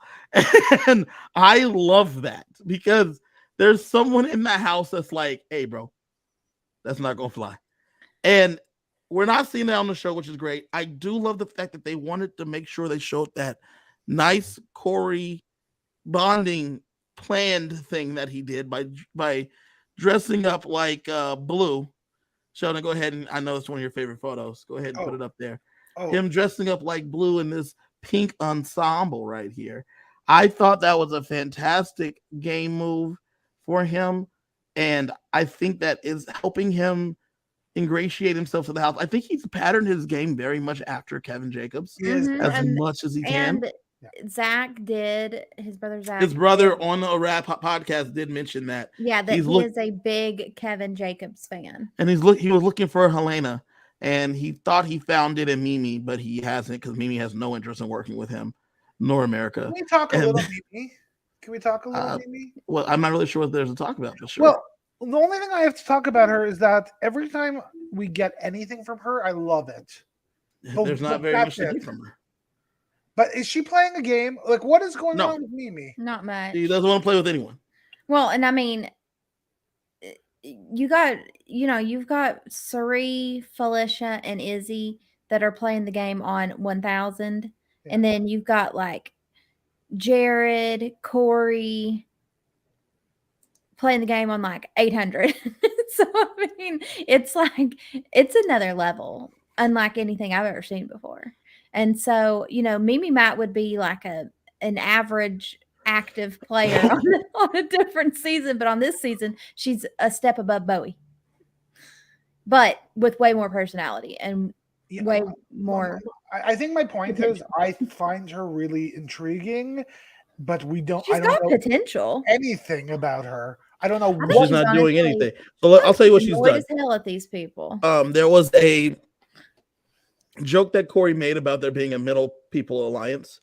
And I love that because there's someone in the house that's like, hey, bro, that's not gonna fly. And we're not seeing that on the show, which is great. I do love the fact that they wanted to make sure they showed that nice Corey bonding planned thing that he did by dressing up like Blue. Sheldon, go ahead, and I know it's one of your favorite photos. Go ahead and put it up there. Him dressing up like Blue in this pink ensemble right here. I thought that was a fantastic game move for him, and I think that is helping him ingratiate himself to the house. I think he's patterned his game very much after Kevin Jacobs as much as he can. And Zach did, his brother Zach. His brother on a rap podcast did mention that. Yeah, that he is a big Kevin Jacobs fan. And he was looking for Helena, and he thought he found it in Mimi, but he hasn't because Mimi has no interest in working with him, nor America. Can we talk a little Mimi? Can we talk a little Mimi? Well, I'm not really sure what there's to talk about, but sure. Well, the only thing I have to talk about her is that every time we get anything from her, I love it. There's not very much to get from her. But is she playing a game? Like, what is going on with Mimi? Not much. She doesn't want to play with anyone. Well, and I mean, you've got Sari, Felicia, and Izzy that are playing the game on 1000. Yeah. And then you've got like Jared, Corey playing the game on like 800. So, I mean, it's another level, unlike anything I've ever seen before. And so, Mimi Matt would be like a an average active player on a different season, but on this season, she's a step above Bowie. But with way more personality and way more. I think my point is I find her really intriguing, but I don't got know potential. anything about her. I don't know I think what She's not doing honestly- anything. So I'll tell you what she's annoyed done. as hell at these people. There was a joke that Corey made about there being a middle people alliance.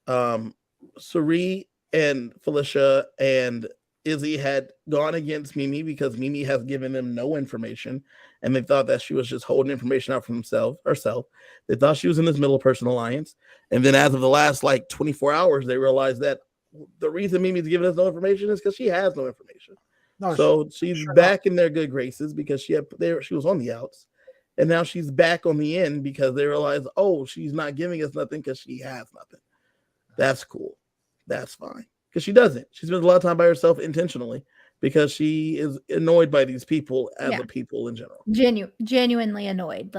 Suri and Felicia and Izzy had gone against Mimi because Mimi has given them no information, and they thought that she was just holding information out from herself. They thought she was in this middle person alliance, and then as of the last 24 hours, they realized that the reason Mimi's giving us no information is because she has no information. No, so she's back in their good graces because she was on the outs, and now she's back on the end because they realize, oh, she's not giving us nothing because she has nothing. That's cool. That's fine. Because she doesn't. She spends a lot of time by herself intentionally because she is annoyed by these people as a people in general. Genuinely annoyed.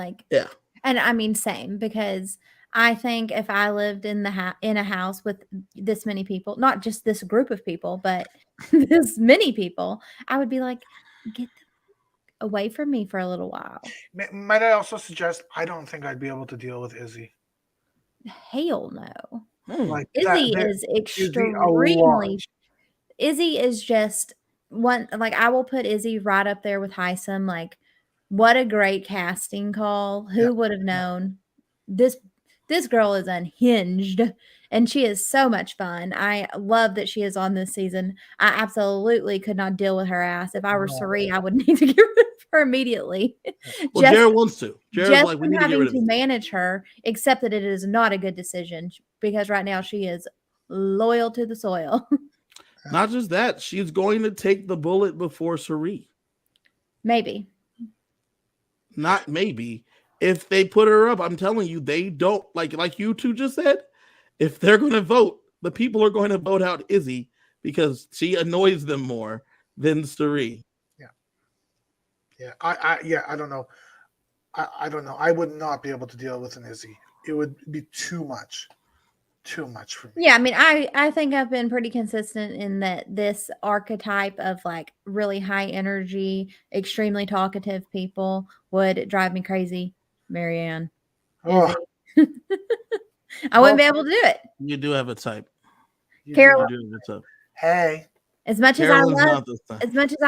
And I mean, same, because I think if I lived in a house with this many people, not just this group of people, but this many people, I would be like, get them away from me for a little while. Might I also suggest I don't think I'd be able to deal with Izzy. Hell no. Izzy is extremely. Izzy is just one. I will put Izzy right up there with Hisam. What a great casting call. Who would have known? This girl is unhinged, and she is so much fun. I love that she is on this season. I absolutely could not deal with her ass. If I were Suri, I would need to get rid of her immediately. Well, Jared wants to. Jared's like, we need to get rid of her. Manage her, except that it is not a good decision because right now she is loyal to the soil. Not just that, she's going to take the bullet before Suri. Maybe. Not maybe. If they put her up, I'm telling you, they don't like you two just said. If they're going to vote, the people are going to vote out Izzy because she annoys them more than Suri. I don't know. I don't know. I would not be able to deal with an Izzy. It would be too much for me. Yeah, I mean, I think I've been pretty consistent in that this archetype of really high energy, extremely talkative people would drive me crazy. Marianne. I wouldn't be able to do it. You do have a type. Carolyn. Hey. As much as I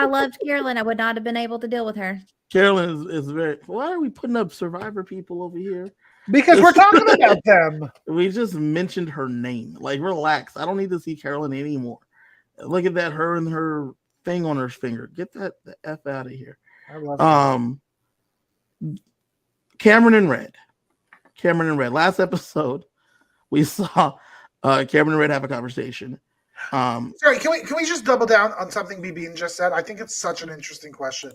loved Carolyn, I would not have been able to deal with her. Carolyn is very. Why are we putting up Survivor people over here? Because we're talking about them. We just mentioned her name. Relax. I don't need to see Carolyn anymore. Look at that, her and her thing on her finger. Get the F out of here. I love Cameron and Red. Last episode, we saw Cameron and Red have a conversation. Sorry, can we just double down on something BBN just said? I think it's such an interesting question.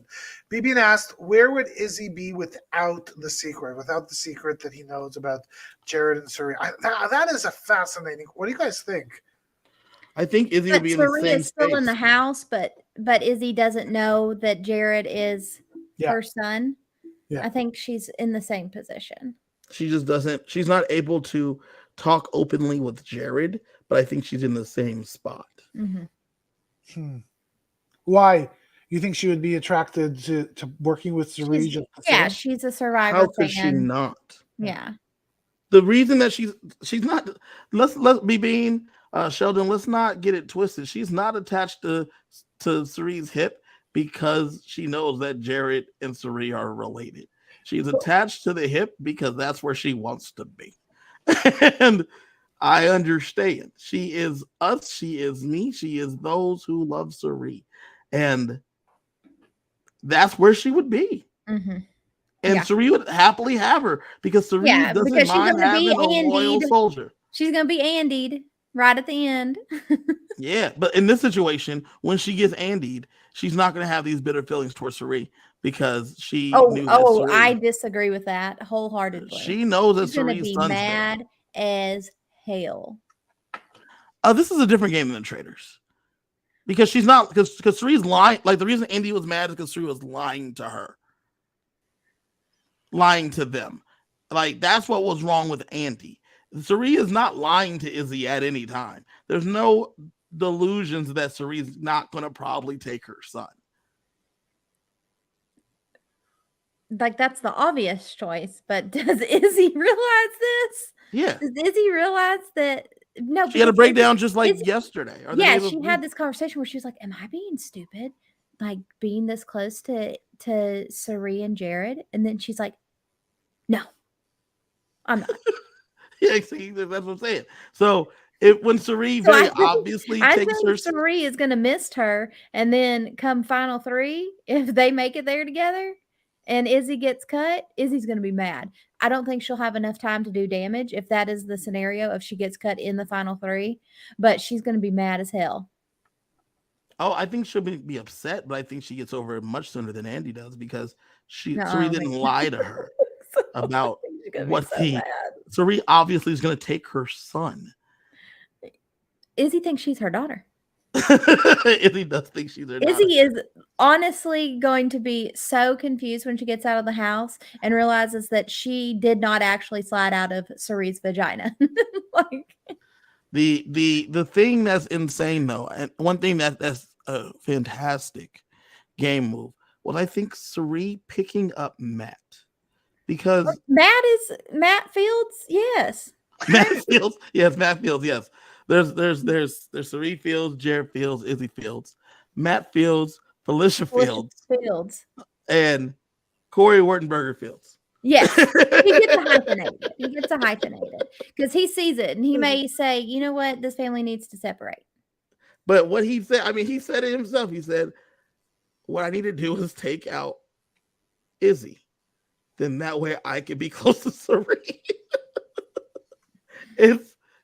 BBN asked, where would Izzy be without the secret that he knows about Jared and Suri? That is a fascinating. What do you guys think? I think Izzy would be in the same is still space. in the house, but Izzy doesn't know that Jared is her son. Yeah. I think she's in the same position. She just doesn't. She's not able to talk openly with Jared, but I think she's in the same spot. Mm-hmm. Why? You think she would be attracted to working with Suri? Yeah, she's a Survivor. How could she not? Yeah. The reason that she's not. Let's be being Sheldon. Let's not get it twisted. She's not attached to Suri's hip because she knows that Jared and Suri are related. She's attached to the hip because that's where she wants to be. And I understand. She is us. She is me. She is those who love Suri. And that's where she would be. Mm-hmm. And Suri would happily have her because Suri doesn't mind having a loyal soldier. She's going to be Andied right at the end. Yeah, but in this situation, when she gets Andied, she's not going to have these bitter feelings towards Suri because she knew that Suri, I disagree with that wholeheartedly. She knows that Suri's be mad as hell. This is a different game than the Traitors. Because she's not, because Suri's lying. The reason Andy was mad is because Suri was lying to her. Lying to them. That's what was wrong with Andy. Suri is not lying to Izzy at any time. There's no delusions that Suri's not going to probably take her son. Like, that's the obvious choice, but does Izzy realize this? Yeah. Does Izzy realize that? No, She had a because breakdown just like Izzy, yesterday. Or the yeah, day she had this conversation where she was like, "Am I being stupid? Like being this close to Suri and Jared?" And then she's like, "No, I'm not." Yeah, see, that's what I'm saying. So when Suri So very obviously I takes her, think Suri is going to miss her, and then come final 3, if they make it there together, and Izzy gets cut, Izzy's going to be mad. I don't think she'll have enough time to do damage if that is the scenario, if she gets cut in the final 3, but she's going to be mad as hell. oh, I think she'll be upset, but I think she gets over it much sooner than Andy does because Nuh-uh, Suri didn't lie to her about she's gonna be what so he. mad. Suri obviously is going to take her son. Izzy thinks she's her daughter. Izzy does think she's her daughter. Izzy is honestly going to be so confused when she gets out of the house and realizes that she did not actually slide out of Suri's vagina. Like, the thing that's insane though, and one thing that's a fantastic game move was I think Suri picking up Matt because Matt Fields, yes. Matt Fields, yes, Matt Fields, yes. There's Suri Fields, Jared Fields, Izzy Fields, Matt Fields, Felicia Fields, and Corey Wurtenberger Fields. Yes, he gets to hyphenate it. He gets to hyphenate it because he sees it and he may say, "You know what? This family needs to separate." But what he said, I mean, he said it himself. He said, "What I need to do is take out Izzy. Then that way I can be close to Suri."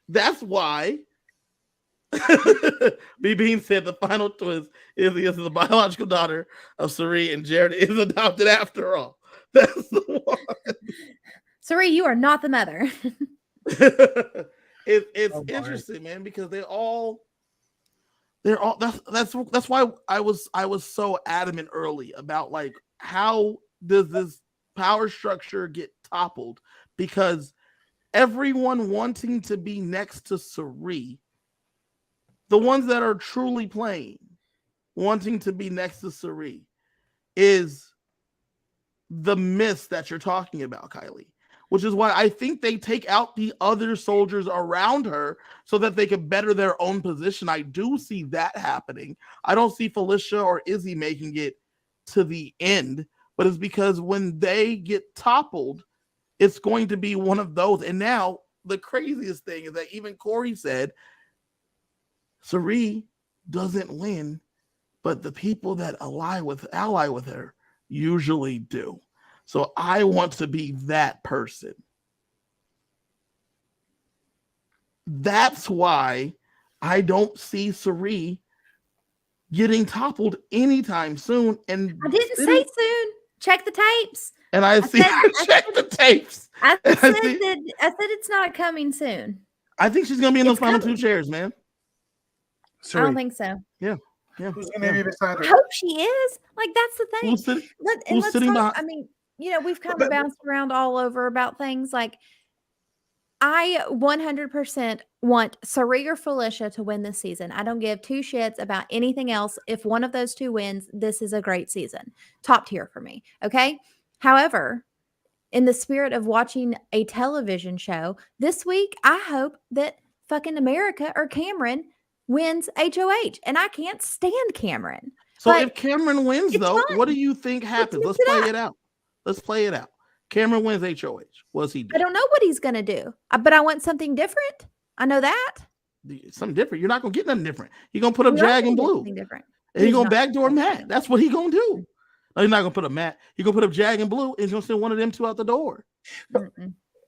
That's why. Me being said, the final twist Izzy is the biological daughter of Suri, and Jared is adopted after all. That's the one. Suri, you are not the mother. It's interesting, man, because they're all that's why I was so adamant early about like how does this power structure get toppled, because everyone wanting to be next to Suri, the ones that are truly playing wanting to be next to Suri, is the miss that you're talking about, Kiley, which is why I think they take out the other soldiers around her so that they can better their own position. I do see that happening. I don't see Felicia or Izzy making it to the end, but it's because when they get toppled, it's going to be one of those. And now the craziest thing is that even Corey said Suri doesn't win, but the people that ally with her usually do. So I want to be that person. That's why I don't see Suri getting toppled anytime soon. And I didn't say soon. Check the tapes. And I see her check the tapes. I said it's not coming soon. I think she's gonna be in those final 2 chairs, man. I don't think so. Yeah. Who's gonna be beside her? I hope she is. Like, that's the thing. Who's sitting behind? I mean, we've kind of bounced around all over about things. Like, I 100% want Suri or Felicia to win this season. I don't give 2 shits about anything else. If one of those 2 wins, this is a great season. Top tier for me. Okay. However, in the spirit of watching a television show this week, I hope that fucking America or Cameron wins HOH, and I can't stand Cameron. So if Cameron wins, though, what do you think happens? Let's play it out. Cameron wins HOH. What's he do? I don't know what he's going to do, but I want something different. I know that. Something different. You're not going to get nothing different. You're going to put up Jag and Blue. Different. And he's going to backdoor Matt. That's what he's going to do. No, he's not going to put up Matt. He's going to put up Jag and Blue, and he's going to send one of them 2 out the door.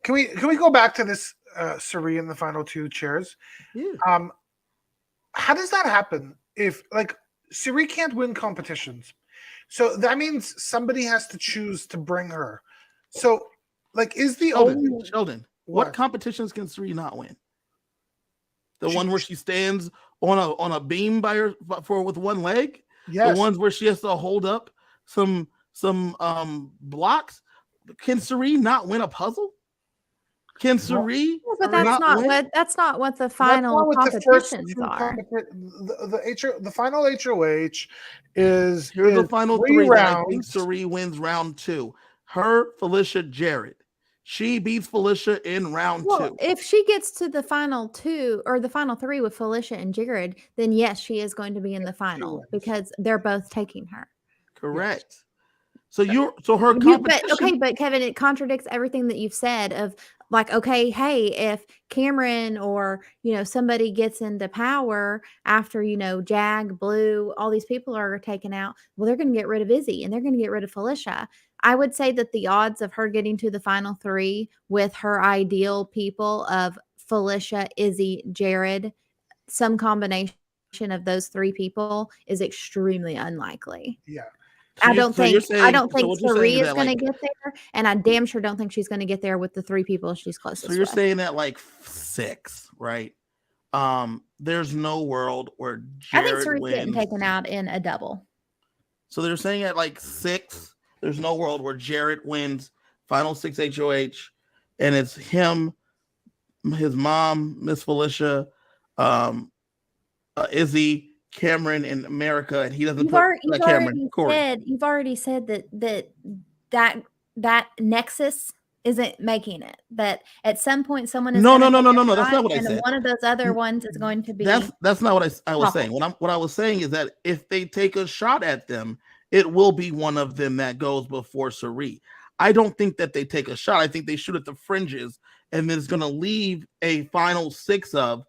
Can we go back to this Suri in the final 2 chairs? Yeah. How does that happen? If like Suri can't win competitions, so that means somebody has to choose to bring her. So, like, is the Sheldon? What competitions can Suri not win? The one where she stands on a beam with one leg. Yes. The ones where she has to hold up some blocks. Can Suri not win a puzzle? Can Suri Yeah, but that's not not win? what the That's final not what the first competitions two are. the final HOH is Here's the final 3 three that I think rounds. Suri wins round 2. Her, Felicia, Jared. She beats Felicia in round Well, 2. if she gets to the final 2 or the final 3 with Felicia and Jared, then yes, she is going to be in the She final wins. because they're both taking her. Correct. So her But competition. but Kevin, it contradicts everything that you've said of like, okay, hey, if Cameron or somebody gets into power after Jag, Blue, all these people are taken out, well, they're going to get rid of Izzy and they're going to get rid of Felicia. I would say that the odds of her getting to the final 3 with her ideal people of Felicia, Izzy, Jared, some combination of those 3 people is extremely unlikely. Yeah. So I don't so you're think saying what you're saying Sari is is that going to like get there, and I damn sure don't think she's going to get there with the 3 people she's so closest you're with. saying that like 6, right? There's no world where I think Jared Sari's getting wins. taken out in a double. So they're saying at like 6, there's no world where Jared wins final 6 HOH, and it's him, his mom, Miss Felicia, Izzy, Cameron, and America, and he doesn't put Cameron, Corey. You've already said that Nexus isn't making it. That at some point someone is No, going no, to no, take no, a no, no. That's shot, not what I and said. one of those other ones is going to be. That's not what I was awful. saying. What I was saying is that if they take a shot at them, it will be one of them that goes before Sari. I don't think that they take a shot. I think they shoot at the fringes, and then it's going to leave a final 6 of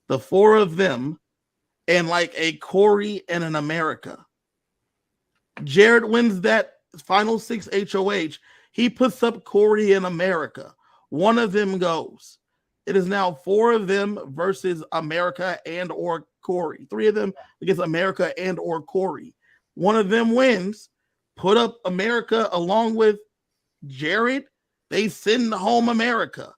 the 4 of them, and like a Corey and an America. Jared wins that final 6 HOH. He puts up Corey and America. One of them goes. It is now 4 of them versus America and or Corey. 3 of them against America and or Corey. One of them wins. Put up America along with Jared. They send home America.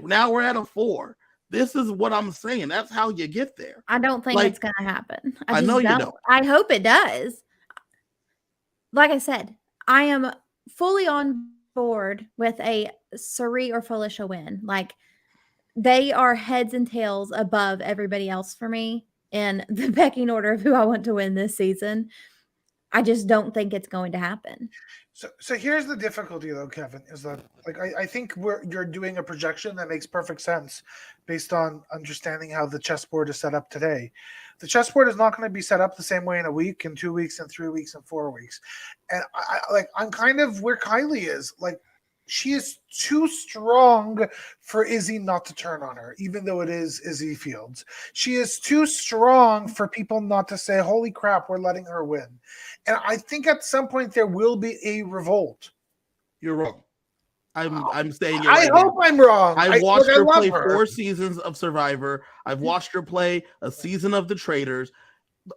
Now we're at a 4. This is what I'm saying. That's how you get there. I don't think it's going to happen. I know you don't. I hope it does. Like I said, I am fully on board with a Sari or Felicia win. Like, they are heads and tails above everybody else for me in the pecking order of who I want to win this season. I just don't think it's going to happen. So here's the difficulty, though, Kevin, is that like I think you're doing a projection that makes perfect sense based on understanding how the chessboard is set up today. The chessboard is not going to be set up the same way in a week, in 2 weeks, in 3 weeks, and 4 weeks. And I'm kind of where Kiley is. Like, she is too strong for Izzy not to turn on her, even though it is Izzy Fields. She is too strong for people not to say, holy crap, we're letting her win. And I think at some point there will be a revolt. You're wrong. I'm saying it I hope I'm wrong. I've watched her play her. 4 seasons of Survivor. I've watched her play a season of The Traitors.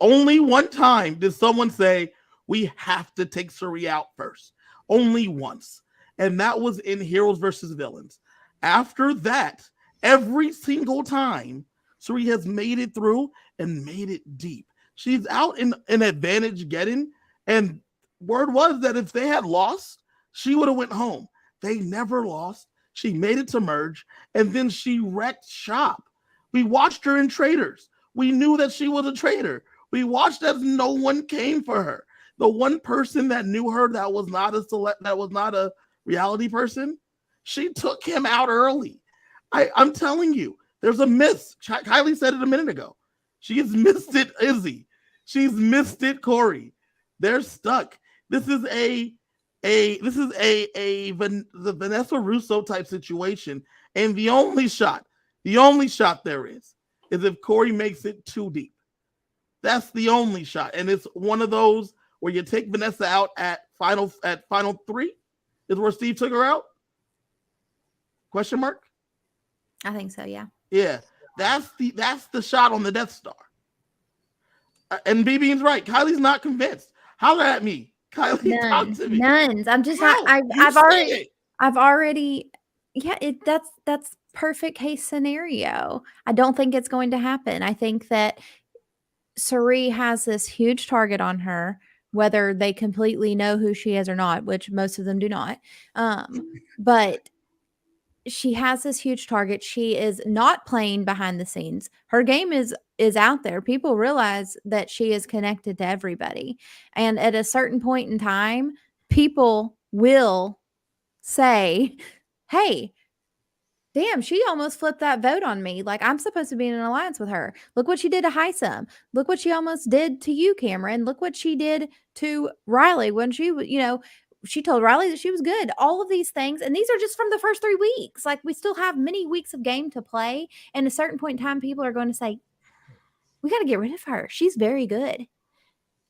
Only one time did someone say, we have to take Suri out first. Only once. And that was in Heroes versus Villains. After that, every single time, Suri has made it through and made it deep. She's out in an advantage getting, and word was that if they had lost, she would have went home. They never lost. She made it to merge, and then she wrecked shop. We watched her in Traitors. We knew that she was a traitor. We watched as no one came for her. The one person that knew her that was not a reality person, she took him out early. I'm telling you, there's a miss. Kiley said it a minute ago. She has missed it, Izzy. She's missed it, Corey. They're stuck. This is the Vanessa Russo type situation, and the only shot there is if Corey makes it too deep. That's the only shot, and it's one of those where you take Vanessa out at final 3. Is where Steve took her out? Question mark? I think so, yeah. Yeah, that's the shot on the Death Star. And BB's right. Kiley's not convinced. Holler at me, Kiley. Talk to me. Nuns. I'm just not. I've already. Yeah, that's perfect case scenario. I don't think it's going to happen. I think that Sari has this huge target on her, whether they completely know who she is or not, which most of them do not. But she has this huge target. She is not playing behind the scenes. Her game is out there. People realize that she is connected to everybody. And at a certain point in time, people will say, "Hey, damn, she almost flipped that vote on me. Like, I'm supposed to be in an alliance with her. Look what she did to Hisam. Look what she almost did to you, Cameron. Look what she did to Riley when she told Riley that she was good. All of these things. And these are just from the first 3 weeks. Like, we still have many weeks of game to play. And at a certain point in time, people are going to say, we got to get rid of her. She's very good.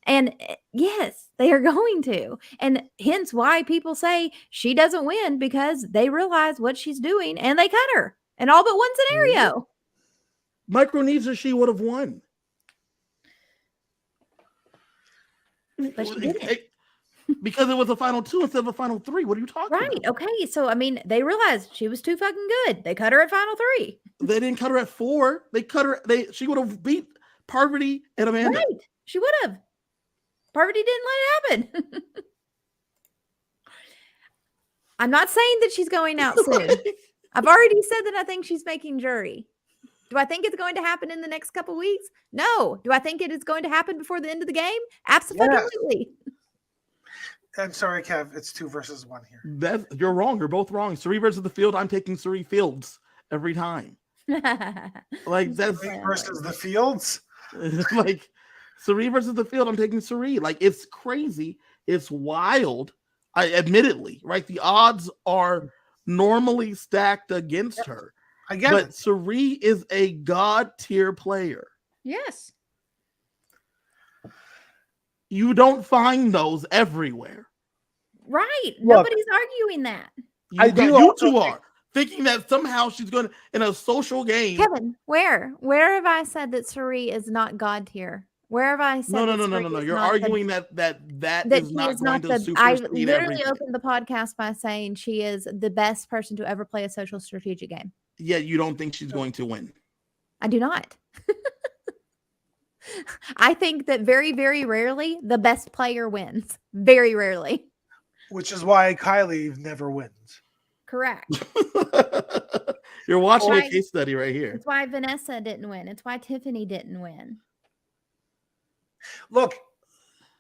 And yes, they are going to. And hence why people say she doesn't win, because they realize what she's doing and they cut her in all but one scenario. Micronesia, she would have won. But she didn't. Because it was a final 2 instead of a final 3. What are you talking about? Right. Okay. So, I mean, they realized she was too fucking good. They cut her at final 3. They didn't cut her at 4. They cut her. She would have beat Parvati and Amanda. Right. She would have. Parvati didn't let it happen. I'm not saying that she's going out soon. I've already said that I think she's making jury. Do I think it's going to happen in the next couple weeks? No. Do I think it is going to happen before the end of the game? Absolutely. Yes. I'm sorry, Kev. It's 2 versus 1 here. You're wrong. You're both wrong. Suri versus the field. I'm taking Suri Fields every time. Like that's versus the fields. Like Suri versus the field. I'm taking Suri. Like it's crazy. It's wild. Admittedly, right? The odds are normally stacked against her. I get but it. Suri is a god tier player. Yes. You don't find those everywhere. Right. Look, Nobody's arguing that. You two are thinking that somehow she's going to, in a social game. Kevin, where have I said that Suri is not god tier? Where have I said No. You're arguing that is not going to supersede I literally everything. opened the podcast by saying she is the best person to ever play a social strategic game. Yeah, you don't think she's going to win. I do not. I think that very, very rarely the best player wins. Very rarely. Which is why Kiley never wins. Correct. You're watching a case study right here. It's why Vanessa didn't win. It's why Tiffany didn't win. Look,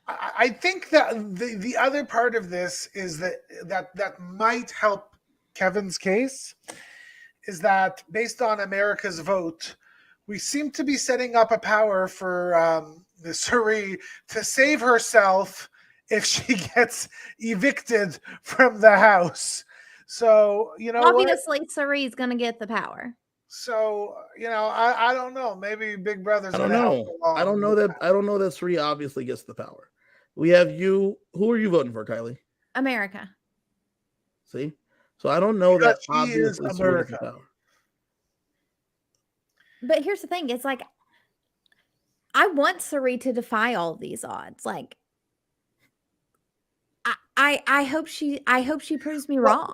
I think that the other part of this is that might help Kevin's case is that based on America's vote, we seem to be setting up a power for the Suri to save herself if she gets evicted from the house. So, obviously Suri's going to get the power. So, I don't know. Maybe Big Brother's I don't know. I don't know that Suri obviously gets the power. We have you. Who are you voting for, Kiley? America. See? So I don't know that she is obviously Suri gets America. the power. But here's the thing. It's like, I want Suri to defy all of these odds. Like, I hope she proves me wrong.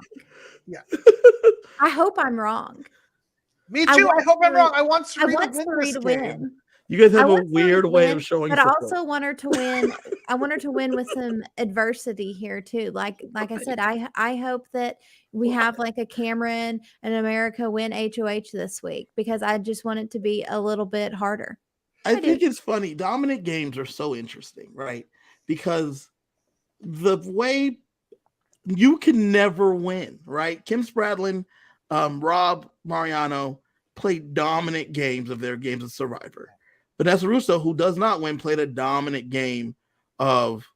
Yeah. I hope I'm wrong. Me too. I hope I'm wrong. I want Suri to win. You guys have a weird way of showing but support. I also want her to win. I want her to win with some adversity here too. Like I said, I hope that we have like a Cameron and America win HOH this week, because I just want it to be a little bit harder. I think it's funny. Dominant games are so interesting, right? Because the way you can never win, right? Kim Spradlin, Rob Mariano played dominant games of their games of Survivor. Vanessa Russo, who does not win, played a dominant game of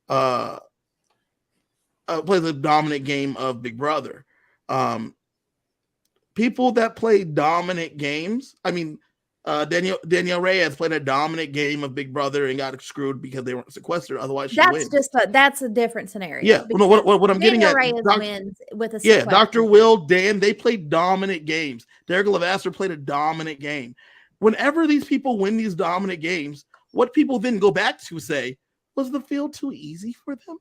Big Brother. People that play dominant games, I mean, Danielle Reyes played a dominant game of Big Brother and got screwed because they weren't sequestered. Otherwise, she wins. That's a different scenario. Yeah, what I'm getting at, Reyes wins with a sequester. Dr. Will, Dan, they played dominant games. Derek Levasseur played a dominant game. Whenever these people win these dominant games, what people then go back to say, was the field too easy for them?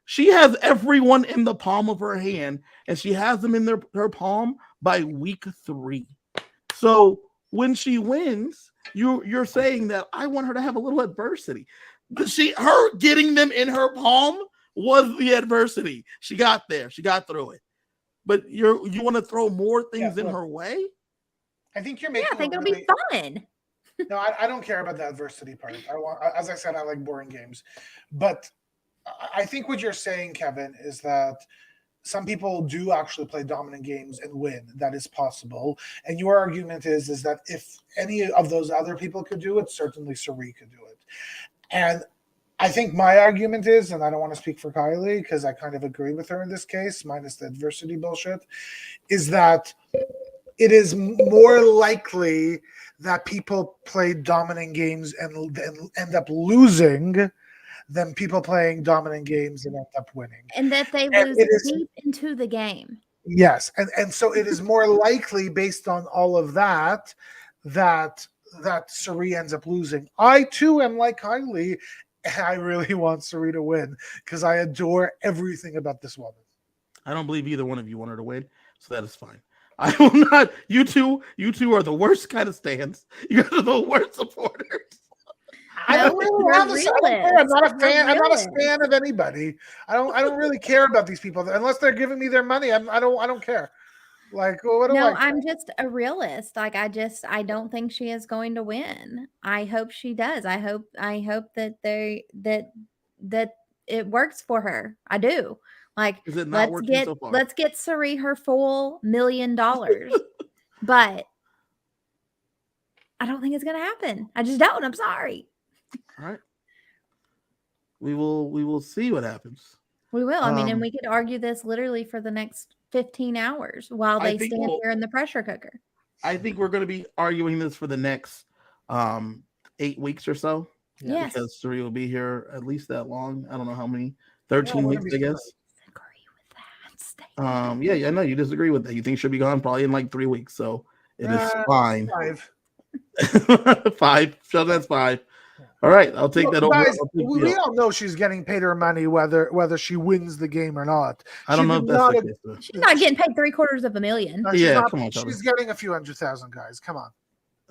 She has everyone in the palm of her hand, and she has them in her palm by week 3. So when she wins, you're saying that I want her to have a little adversity. Her getting them in her palm was the adversity. She got there. She got through it. but you want to throw more things in look, her way. I think you're Yeah, making. I think it'll really, be fun. No, I don't care about the adversity part. As I said, I like boring games, but I think what you're saying, Kevin, is that some people do actually play dominant games and win. That is possible. And your argument is that if any of those other people could do it, certainly Sari could do it. And I think my argument is, and I don't want to speak for Kylie because I kind of agree with her in this case, minus the adversity bullshit, is that it is more likely that people play dominant games and end up losing than people playing dominant games and end up winning. And that they And lose it is deep into the game. yes, and so it is more likely based on all of that that Sari ends up losing. I too am like Kylie. And I really want Sari to win because I adore everything about this woman. I don't believe either one of you want her to win, so that is fine. I will not. You two are the worst kind of stands. You guys are the worst supporters. I No, don't really we're have a, I'm not a realists. fan. We're I'm not a realists. fan of anybody. I don't really care about these people unless they're giving me their money. I don't care. Like, well, what do No, I care? I'm just a realist. Like I don't think she is going to win. I hope she does. I hope that that it works for her. I do. Like Is it not working so far? let's get Sari her full $1 million. But I don't think it's gonna happen. I just don't. I'm sorry. All right. We will see what happens. We will. I mean, and Um, we could argue this literally for the next 15 hours while I they think stand here in the pressure cooker. I think we're going to be arguing this for the next 8 weeks or so. Yes. Because Sari will be here at least that long. I don't know how many. 13 weeks, I guess. Agree with that. Yeah, I know you disagree with that. You think she'll be gone probably in like 3 weeks, so it is fine. 5. 5. So that's 5. All right, I'll take that over. Guys, we all know she's getting paid her money whether she wins the game or not. I don't know if that's the case. She's not getting paid $750,000. No, Yeah, not, come on, she's getting a few 100,000, guys. Come on.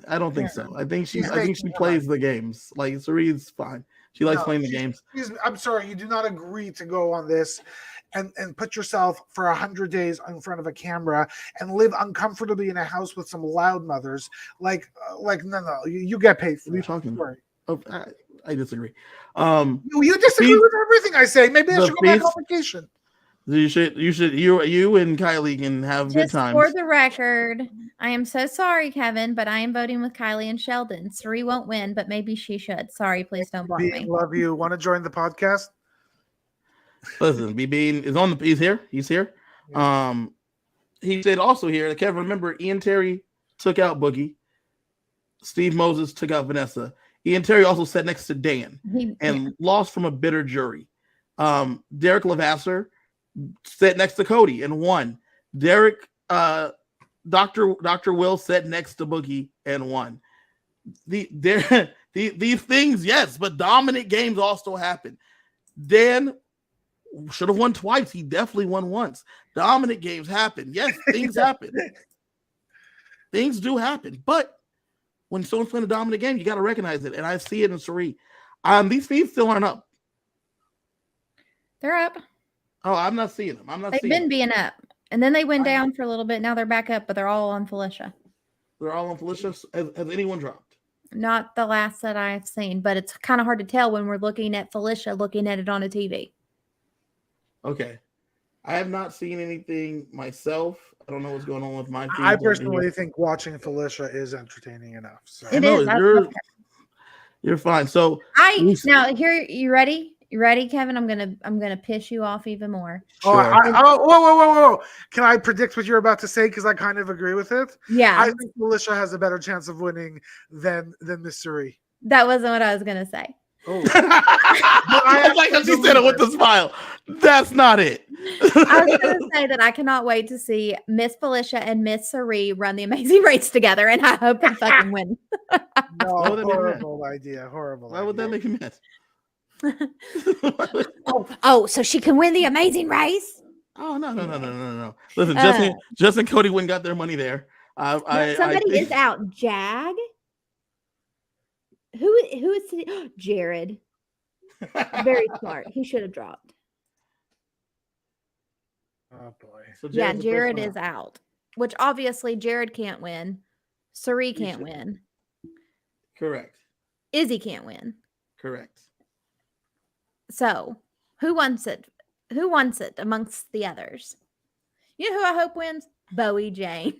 I don't think so. I think she making plays the games. Like Sari's fine. She likes playing the games. I'm sorry, you do not agree to go on this and put yourself for 100 days in front of a camera and live uncomfortably in a house with some loud mothers. Like no, you get paid for What are you that. talking about? Sorry. Oh, I disagree. You disagree with everything I say. Maybe I should go back on vacation. You and Kylie can have good Just times. for the record, I am so sorry, Kevin, but I am voting with Kiley and Sheldon. Sari won't win, but maybe she should. Sorry, please don't block me. Love you. Want to join the podcast? Listen, BB is on the. He's here. He's here. Yeah. He said also here that Kevin, remember Ian Terry took out Boogie. Steve Moses took out Vanessa. Ian Terry also sat next to Dan and lost from a bitter jury. Derek Levasseur sat next to Cody and won. Dr. Will sat next to Boogie and won. These things, yes, but dominant games also happen. Dan should have won twice. He definitely won once. Dominant games happen. Yes, things happen. Things do happen, but when someone's playing a dominant game, you got to recognize it. And I see it in Sari. These feeds still aren't up. They're up. Oh, I'm not seeing them. They've been being up. And then they went down for a little bit. Now they're back up, but they're all on Felicia. They're all on Felicia. Has anyone dropped? Not the last that I've seen, but it's kind of hard to tell when we're looking at Felicia, looking at it on a TV. Okay. I have not seen anything myself. I don't know what's going on with my feed. I personally think watching Felicia is entertaining enough. So. It is. You're fine. So now here, you ready? You ready, Kevin? I'm gonna piss you off even more. Sure. Whoa! Can I predict what you're about to say? Because I kind of agree with it. Yeah, I think Felicia has a better chance of winning than Miss Sari. That wasn't what I was gonna say. Oh. I like how she said it with a smile. That's not it. I was going to say that I cannot wait to see Miss Felicia and Miss Sari run the Amazing Race together, and I hope they fucking win. No, horrible idea. Horrible. Why would that make you mad? So she can win the Amazing Race? Oh no. Listen, Justin Cody went and got their money there. Somebody is out. Jag? Who is Jared? Very smart. He should have dropped. Oh boy. So Yeah, Jared's the first Jared one is out. out. Which obviously Jared can't win. Suri You can't should- win. Correct. Izzy can't win. Correct. So who wants it? Who wants it amongst the others? You know who I hope wins? Bowie Jane.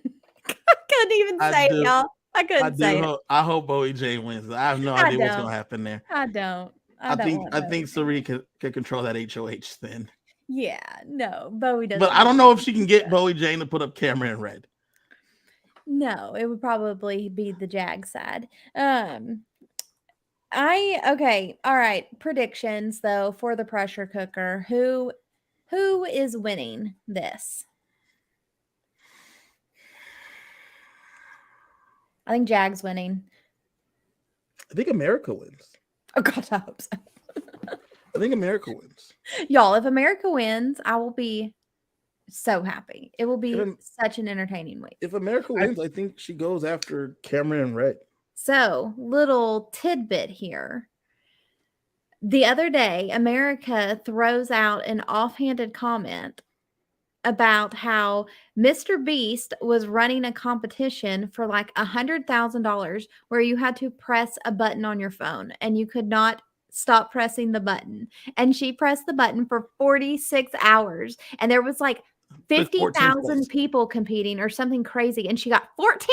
I couldn't even I say it, do. y'all. I I couldn't do say it. hope. I hope Bowie Jane wins. I have no I idea what's don't. gonna happen there. I don't. I don't think want I Bowie think Jane. Suri could control that HOH then. Yeah, no, Bowie doesn't. But I don't know if she can get Bowie Jane to put up camera in red. No, it would probably be the Jag side. Okay, all right. Predictions though for the pressure cooker. Who is winning this? I think Jag's winning. I think America wins. Oh God, I hope so. I think America wins. Y'all, if America wins, I will be so happy. It will be If, such an entertaining week. if America wins, I think she goes after Cameron and Red. So, little tidbit here. The other day, America throws out an offhanded comment about how Mr. Beast was running a competition for like $100,000 where you had to press a button on your phone and you could not stop pressing the button. And she pressed the button for 46 hours and there was like 14th 50,000 place. people competing or something crazy and she got 14th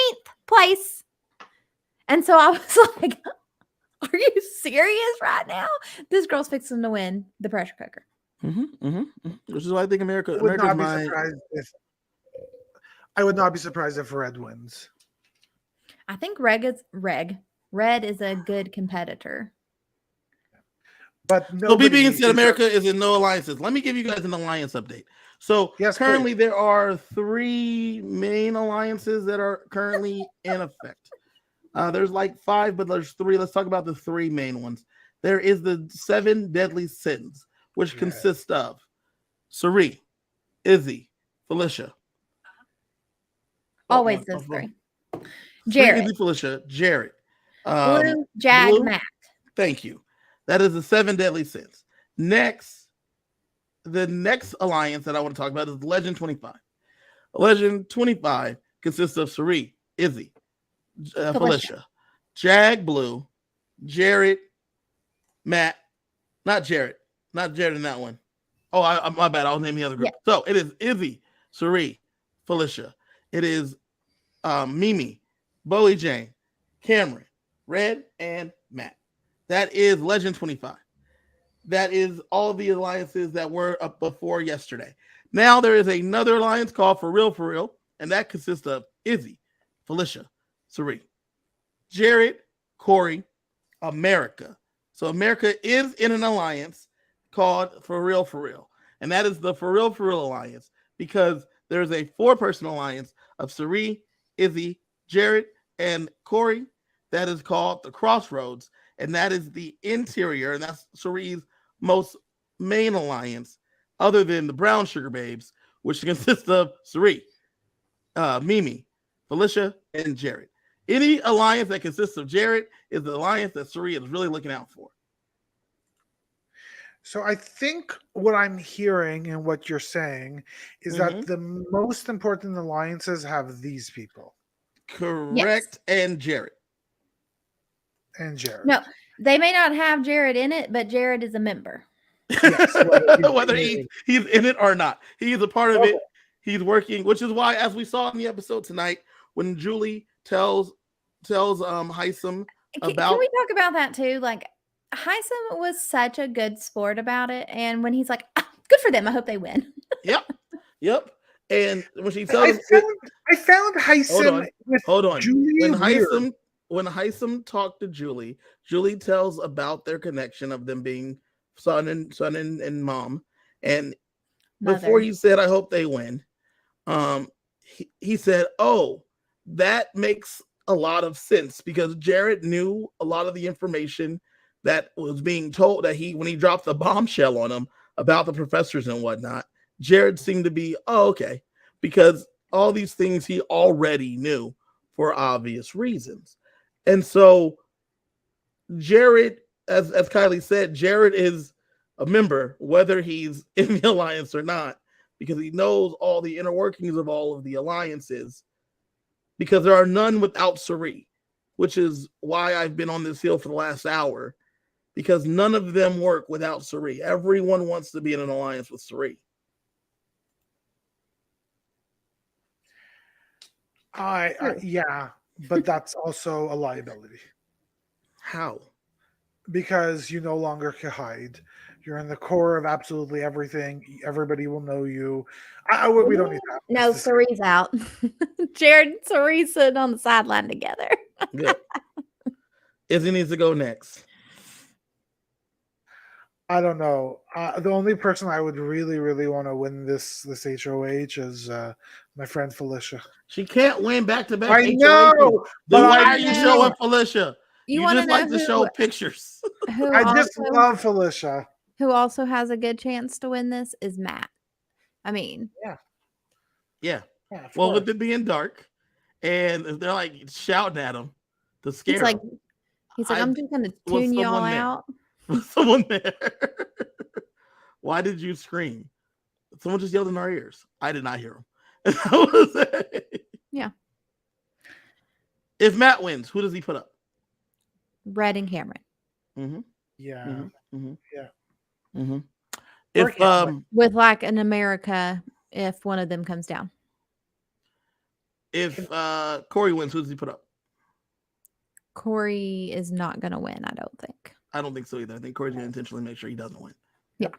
place. And so I was like, are you serious right now? This girl's fixing to win the pressure cooker. Which is why I think America. I would not be America's my. surprised if I would not be surprised if Red wins. I think Red is a good competitor. But So, nobody being said, is America is in no alliances. Let me give you guys an alliance update. So, Yes, currently there are 3 main alliances that are currently in effect. There's like 5, but there's 3. Let's talk about the 3 main ones. There is the 7 deadly sins, which consist of Suri, Izzy, Felicia. Always those 3. Jared. Izzy, Felicia, Jared. Blue, Jag, Blue, Matt. Thank you. That is the 7 deadly sins. Next, the next alliance that I want to talk about is Legend 25. Legend 25 consists of Suri, Izzy, Felicia, Jag, Blue, Jared, Matt, not Jared in that one. Oh, my bad. I'll name the other group. Yeah. So it is Izzy, Suri, Felicia. It is Mimi, Bowie Jane, Cameron, Red, and Matt. That is Legend 25. That is all the alliances that were up before yesterday. Now there is another alliance called For Real, and that consists of Izzy, Felicia, Suri, Jared, Corey, America. So America is in an alliance called For Real, and that is the For Real alliance because there's a 4-person alliance of Suri, Izzy, Jared, and Corey that is called the Crossroads, and that is the interior, and that's Suri's most main alliance, other than the Brown Sugar Babes, which consists of Suri, Mimi, Felicia, and Jared. Any alliance that consists of Jared is the alliance that Suri is really looking out for. So I think what I'm hearing and what you're saying is that the most important alliances have these people. Correct. Yes. And Jared. No, they may not have Jared in it, but Jared is a member. Yes, whether he's in it or not. He's a part of it. He's working, which is why, as we saw in the episode tonight, when Julie tells Hisam about... Can we talk about that too? Like, Hisam was such a good sport about it, and when he's like, good for them, I hope they win. Yep. And when she tells I found Hisam hold on. Julie when Hisam talked to Julie, Julie tells about their connection of them being son and mom. And Mother. Before he said, I hope they win, he said, oh, that makes a lot of sense because Jared knew a lot of the information that was being told that when he dropped the bombshell on him about the professors and whatnot. Jared seemed to be, okay, because all these things he already knew for obvious reasons. And so Jared, as Kiley said, Jared is a member, whether he's in the alliance or not. because he knows all the inner workings of all of the alliances, because there are none without Suri, which is why I've been on this hill for the last hour, because none of them work without Suri. Everyone wants to be in an alliance with Suri. Yeah, but that's also a liability How? because you no longer can hide. You're in the core of absolutely everything. Everybody will know you. We don't need that. No, Suri's out. Jared and Suri sitting on the sideline together. Good. Izzy needs to go next. I don't know. The only person I would really, really want to win this HOH is my friend Felicia. She can't win back-to-back. I know, Then but why I are you know. showing Felicia? You You want to just know like to show pictures. who I just also, love Felicia. who also has a good chance to win this is Matt. I mean, Yeah. Yeah, Well, with it being dark, and if they're like shouting at him to scare he's like, I'm just gonna was tune y'all someone there? out. Was someone there? Why did you scream? Someone just yelled in our ears. I did not hear him. That was it. Yeah. If Matt wins, who does he put up? Red and Cameron. Mm-hmm. Yeah. Mm-hmm. Yeah. Mm-hmm. Or If Cameron. With like an America, if one of them comes down. If Corey wins, who does he put up? Corey is not gonna win, I don't think. I don't think so either. I think Corey's gonna intentionally make sure he doesn't win. Yeah.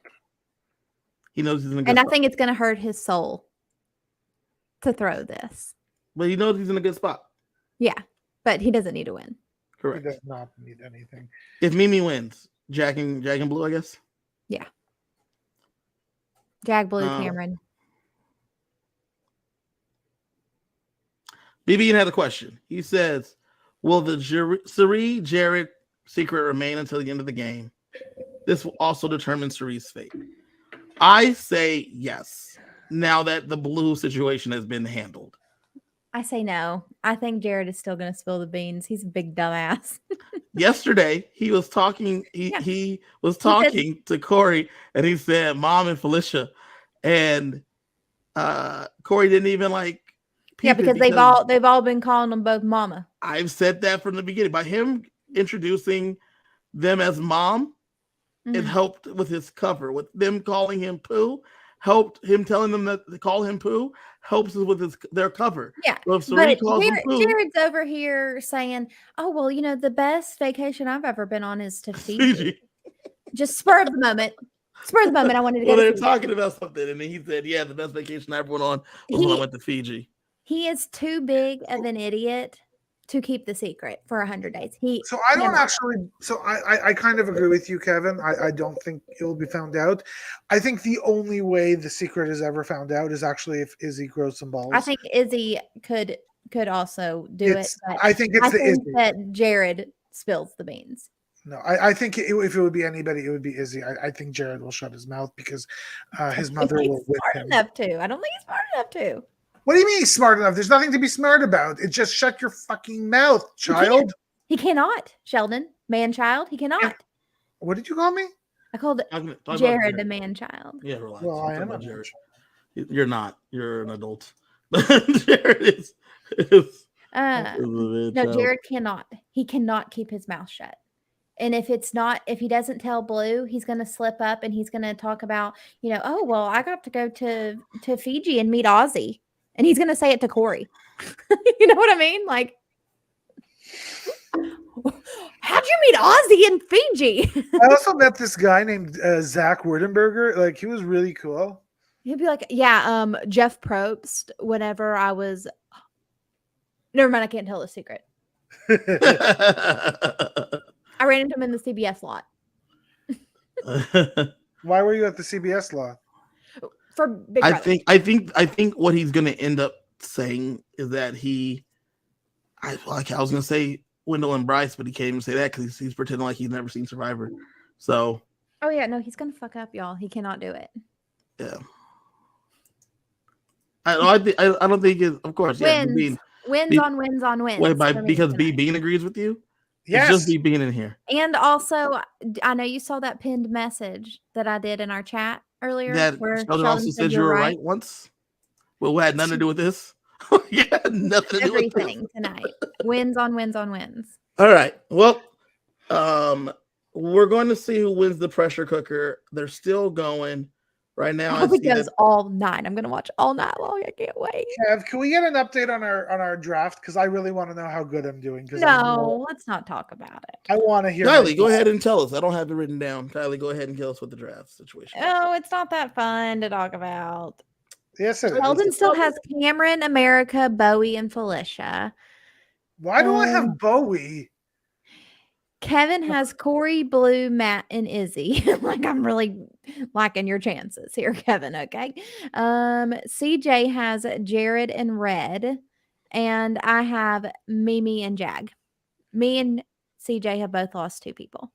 He knows he's in a good And spot. I think it's gonna hurt his soul to throw this. But he knows he's in a good spot. Yeah. But he doesn't need to win. He Correct. does not need anything. If Mimi wins, Jack and Blue, I guess. Jag, Blue, Cameron. BB had a question. He says, will the Suri Jared secret remain until the end of the game? This will also determine Suri's fate. I say yes, now that the blue situation has been handled. I say no. I think Jared is still going to spill the beans. He's a big dumbass. Yesterday, he was talking. He was talking to Corey, and he said, "Mom and Felicia," and Corey didn't even like. Yeah, because they've all been calling them both Mama. I've said that from the beginning. By him introducing them as Mom, it helped with his cover. With them calling him Pooh, helped him telling them that they call him Pooh. Helps with their cover. Yeah, so if Suri calls him Pooh, Jared's over here saying, "Oh well, you know the best vacation I've ever been on is to Fiji." Just spur of the moment. Spur of the moment. I wanted to go. Well, to they're Fiji. talking about something, and then he said, "Yeah, the best vacation I ever went on was when I went to Fiji." He is too big of an idiot to keep the secret for 100 days. So I don't actually. So I kind of agree with you, Kevin. I don't think it will be found out. I think the only way the secret is ever found out is actually if Izzy grows some balls. I think Izzy could also do it. But I think it's Izzy that Jared spills the beans. No, I think if it would be anybody, it would be Izzy. I think Jared will shut his mouth because his mother will whip him. Enough to. I don't think he's smart enough to. What do you mean he's smart enough? There's nothing to be smart about. It's just shut your fucking mouth, child. He cannot, Sheldon. Man-child. He cannot. What did you call me? I called Jared a man-child. Yeah, relax. Well, I am a Jared. You're not. You're an adult. Jared is no, Jared cannot. He cannot keep his mouth shut. And if he doesn't tell Blue, he's going to slip up and he's going to talk about, oh, well, I got to go to Fiji and meet Ozzy. And he's going to say it to Corey. You know what I mean? Like, how'd you meet Ozzy in Fiji? I also met this guy named Zach Wurdenberger. Like, he was really cool. He'd be like, yeah, Jeff Probst, whenever I was... Never mind, I can't tell the secret. I ran into him in the CBS lot. Why were you at the CBS lot? For Big Brother. I think what he's going to end up saying is that I was going to say Wendell and Bryce, but he can't even say that because he's pretending like he's never seen Survivor. So. Oh yeah, no, he's going to fuck up, y'all. He cannot do it. Yeah. I don't think it's, of course. Wins on wins. Wait, because B Bean agrees with you. Yes. It's just B being in here. And also, I know you saw that pinned message that I did in our chat. earlier That where Sheldon also said you you're were right? right once. Well, it had nothing to do with this. Yeah, nothing to do with this. Everything tonight. Wins on wins on wins. All right. Well, we're going to see who wins the pressure cooker. They're still going right now. I Probably see goes that. all night. I'm gonna watch all night long. I can't wait. Kev, can we get an update on our draft? Because I really want to know how good I'm doing. Because No, let's not talk about it. I want to hear. Kylie, go ahead and tell us. I don't have it written down. Kylie, go ahead and tell us what the draft situation is. Oh, it's not that fun to talk about. Yes, it is. Sheldon still has Cameron, America, Bowie, and Felicia. Why do I have Bowie? Kevin has Corey, Blue, Matt, and Izzy. Like, I'm really liking your chances here, Kevin. Okay. CJ has Jared and Red, and I have Mimi and Jag. Me and CJ have both lost 2 people.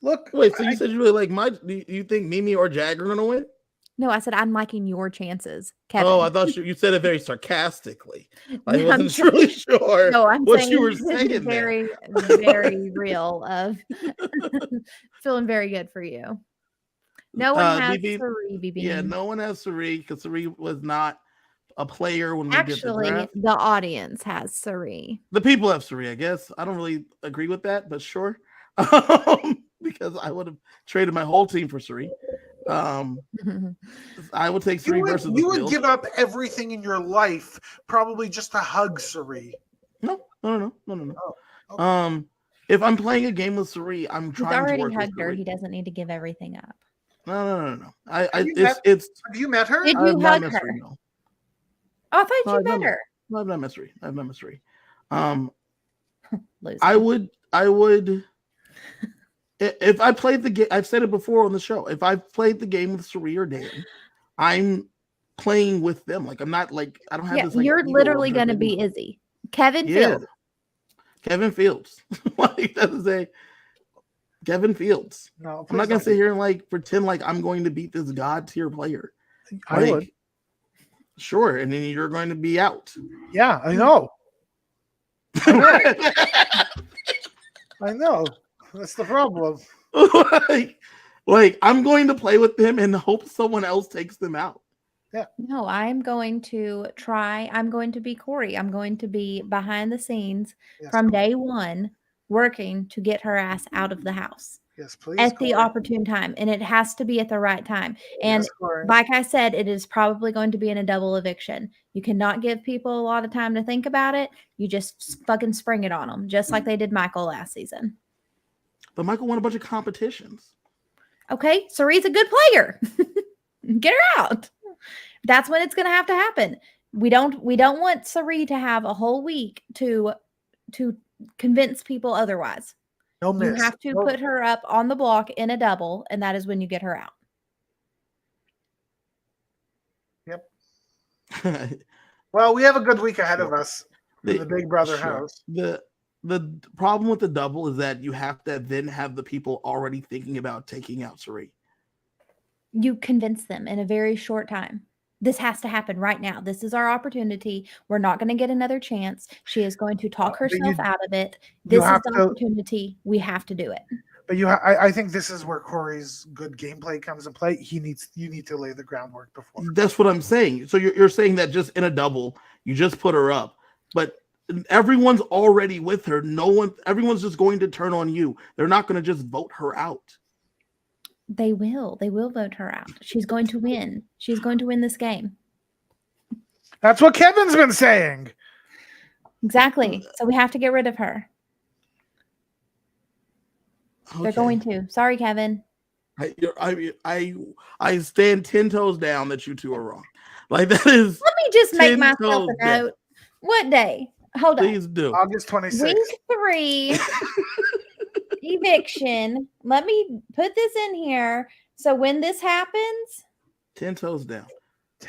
Look, Wait, so you said you really like my? Do you think Mimi or Jag are going to win? No, I said I'm liking your chances, Kevin. Oh, I thought you said it very sarcastically. I No, wasn't really sure No, I'm what saying you were it's saying very, there. very real. Of feeling very good for you. No one has BB, Sari, BB. Yeah, no one has Sari because Sari was not a player when we did the Actually, draft. the audience has Sari. The people have Sari, I guess. I don't really agree with that, but sure. Because I would have traded my whole team for Sari. I would take Sari versus the you would field. give up everything in your life probably just to hug Sari. No. Oh, okay. If I'm playing a game with Sari, I'm He's trying to already work with hugged her. Sari. He doesn't need to give everything up. No. Have you met her? Did I have you not hug met her? Sari, no. Oh, I thought No, you I've met not her. No, I've not met Sari. Loser. I would if I played the game, I've said it before on the show. If I played the game with Sari or Dan, I'm playing with them. Like I'm not like I don't have this. Like, you're ego literally of going to them. be Izzy. Kevin Yeah. Field. Kevin Fields. Like doesn't say Kevin Fields. No, I'm not gonna sit here and like pretend like I'm going to beat this god tier player. I Like, would. Sure, and then you're going to be out. Yeah, I know. I know. That's the problem. like I'm going to play with them and hope someone else takes them out. No, I'm going to try. I'm going to be Corey. I'm going to be behind the scenes from day one, working to get her ass out of the house. Yes, please. At the opportune time. And it has to be at the right time. And like I said, it is probably going to be in a double eviction. You cannot give people a lot of time to think about it. You just fucking spring it on them, just like they did Michael last season. But Michael won a bunch of competitions. Okay, Sari's a good player. Get her out. That's when it's going to have to happen. We don't want Sari to have a whole week to convince people otherwise. No miss. You have to put her up on the block in a double, and that is when you get her out. Yep. Well, we have a good week ahead of us in the Big Brother house. The problem with the double is that you have to then have the people already thinking about taking out Sari. You convince them in a very short time. This has to happen right now. This is our opportunity. We're not going to get another chance. She is going to talk herself out of it. This is the opportunity. We have to do it. But I think this is where Corey's good gameplay comes in play. You need to lay the groundwork before. That's what I'm saying. So you're saying that just in a double, you just put her up, but everyone's already with her. Everyone's just going to turn on you. They're not going to just vote her out. They will vote her out. She's going to win. She's going to win this game. That's what Kevin's been saying. Exactly. So we have to get rid of her. Okay. They're going to. Sorry, Kevin. I stand 10 toes down that you two are wrong. Like that is. Let me just make myself a note. What day? Hold on. Please do. August 26th. Week 3. Eviction. Let me put this in here. So when this happens, 10 toes down.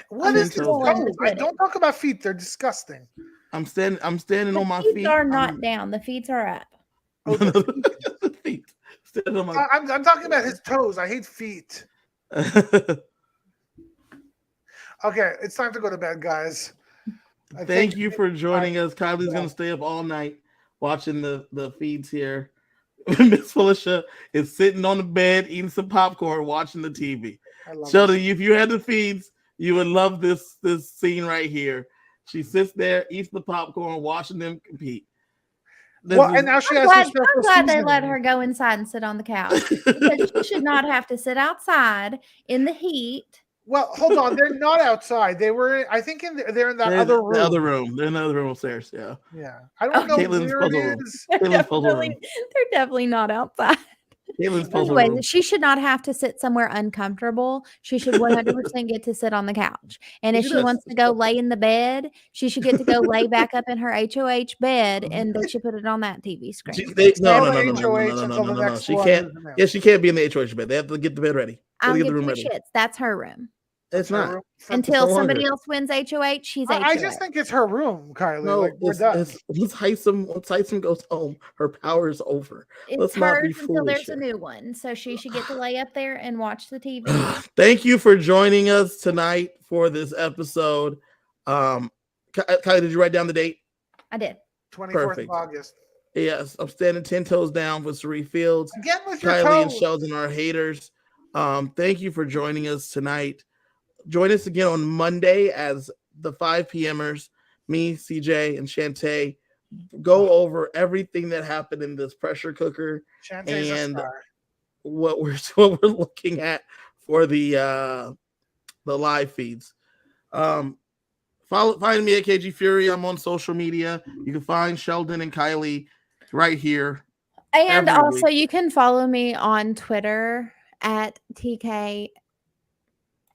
What is this? Don't talk about feet. They're disgusting. I'm standing on my feet. The feet are not down. The feet are up. The feet. I'm talking about his toes. I hate feet. Okay, it's time to go to bed, guys. Thank you for joining us. Kylie's going to stay up all night watching the feeds here. Miss Felicia is sitting on the bed eating some popcorn, watching the TV. I love Sheldon, this. if you had the feeds, you would love this scene right here. She sits there, eats the popcorn, watching them compete. Well, and now she has her special I'm glad they let seasoning. her go inside and sit on the couch because she should not have to sit outside in the heat. Well, hold on. They're not outside. They were, I think, they're in that They're other in the other room. room. They're in the other room upstairs. Yeah. Yeah. I don't know Caitlin's where puzzle it room. is. Caitlin's puzzle room. They're definitely not outside. Caitlin's puzzle room. Anyway, she should not have to sit somewhere uncomfortable. She should 100% get to sit on the couch. And if She she does. wants to go lay in the bed, she should get to go lay back up in her HOH bed, and they should put it on that TV screen. No. Until the next She one can't. is announced. Yeah, she can't be in the HOH bed. They have to get the bed ready. They I have to don't get the give room two ready. shits. That's her room. It's Her not. room. Until no somebody longer. else wins HOH, she's HOH. I just think it's her room, Kylie. No, like, we're done. once Hisam goes home, her power is over. It's Let's not be hers until foolish there's a here. new one. So she should get to lay up there and watch the TV. Thank you for joining us tonight for this episode. Kylie, did you write down the date? I did. 24th Perfect. of August. Yes, I'm standing 10 toes down for Cerie Fields. Again with your Kylie and toes. Sheldon are haters. Thank you for joining us tonight. Join us again on Monday as the 5 p.m.ers, me, CJ, and Shantae go over everything that happened in this pressure cooker Shantae's a and star. what we're looking at for the live feeds. Find me at KG Fury. I'm on social media. You can find Sheldon and Kylie right here. And every also, week. you can follow me on Twitter at TK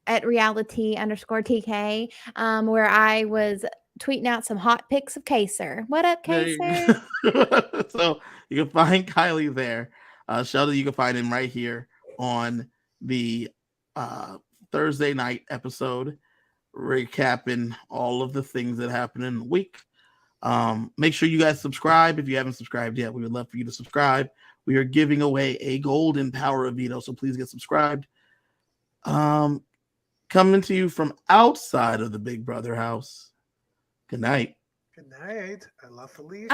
at reality_TK, where I was tweeting out some hot pics of Kaser. What up, Kaser? So you can find Kylie there. Sheldon, you can find him right here on the Thursday night episode, recapping all of the things that happened in the week. Make sure you guys subscribe if you haven't subscribed yet. We would love for you to subscribe. We are giving away a golden power of Veto, so please get subscribed. Coming to you from outside of the Big Brother house. Good night. Good night. I love Felicia.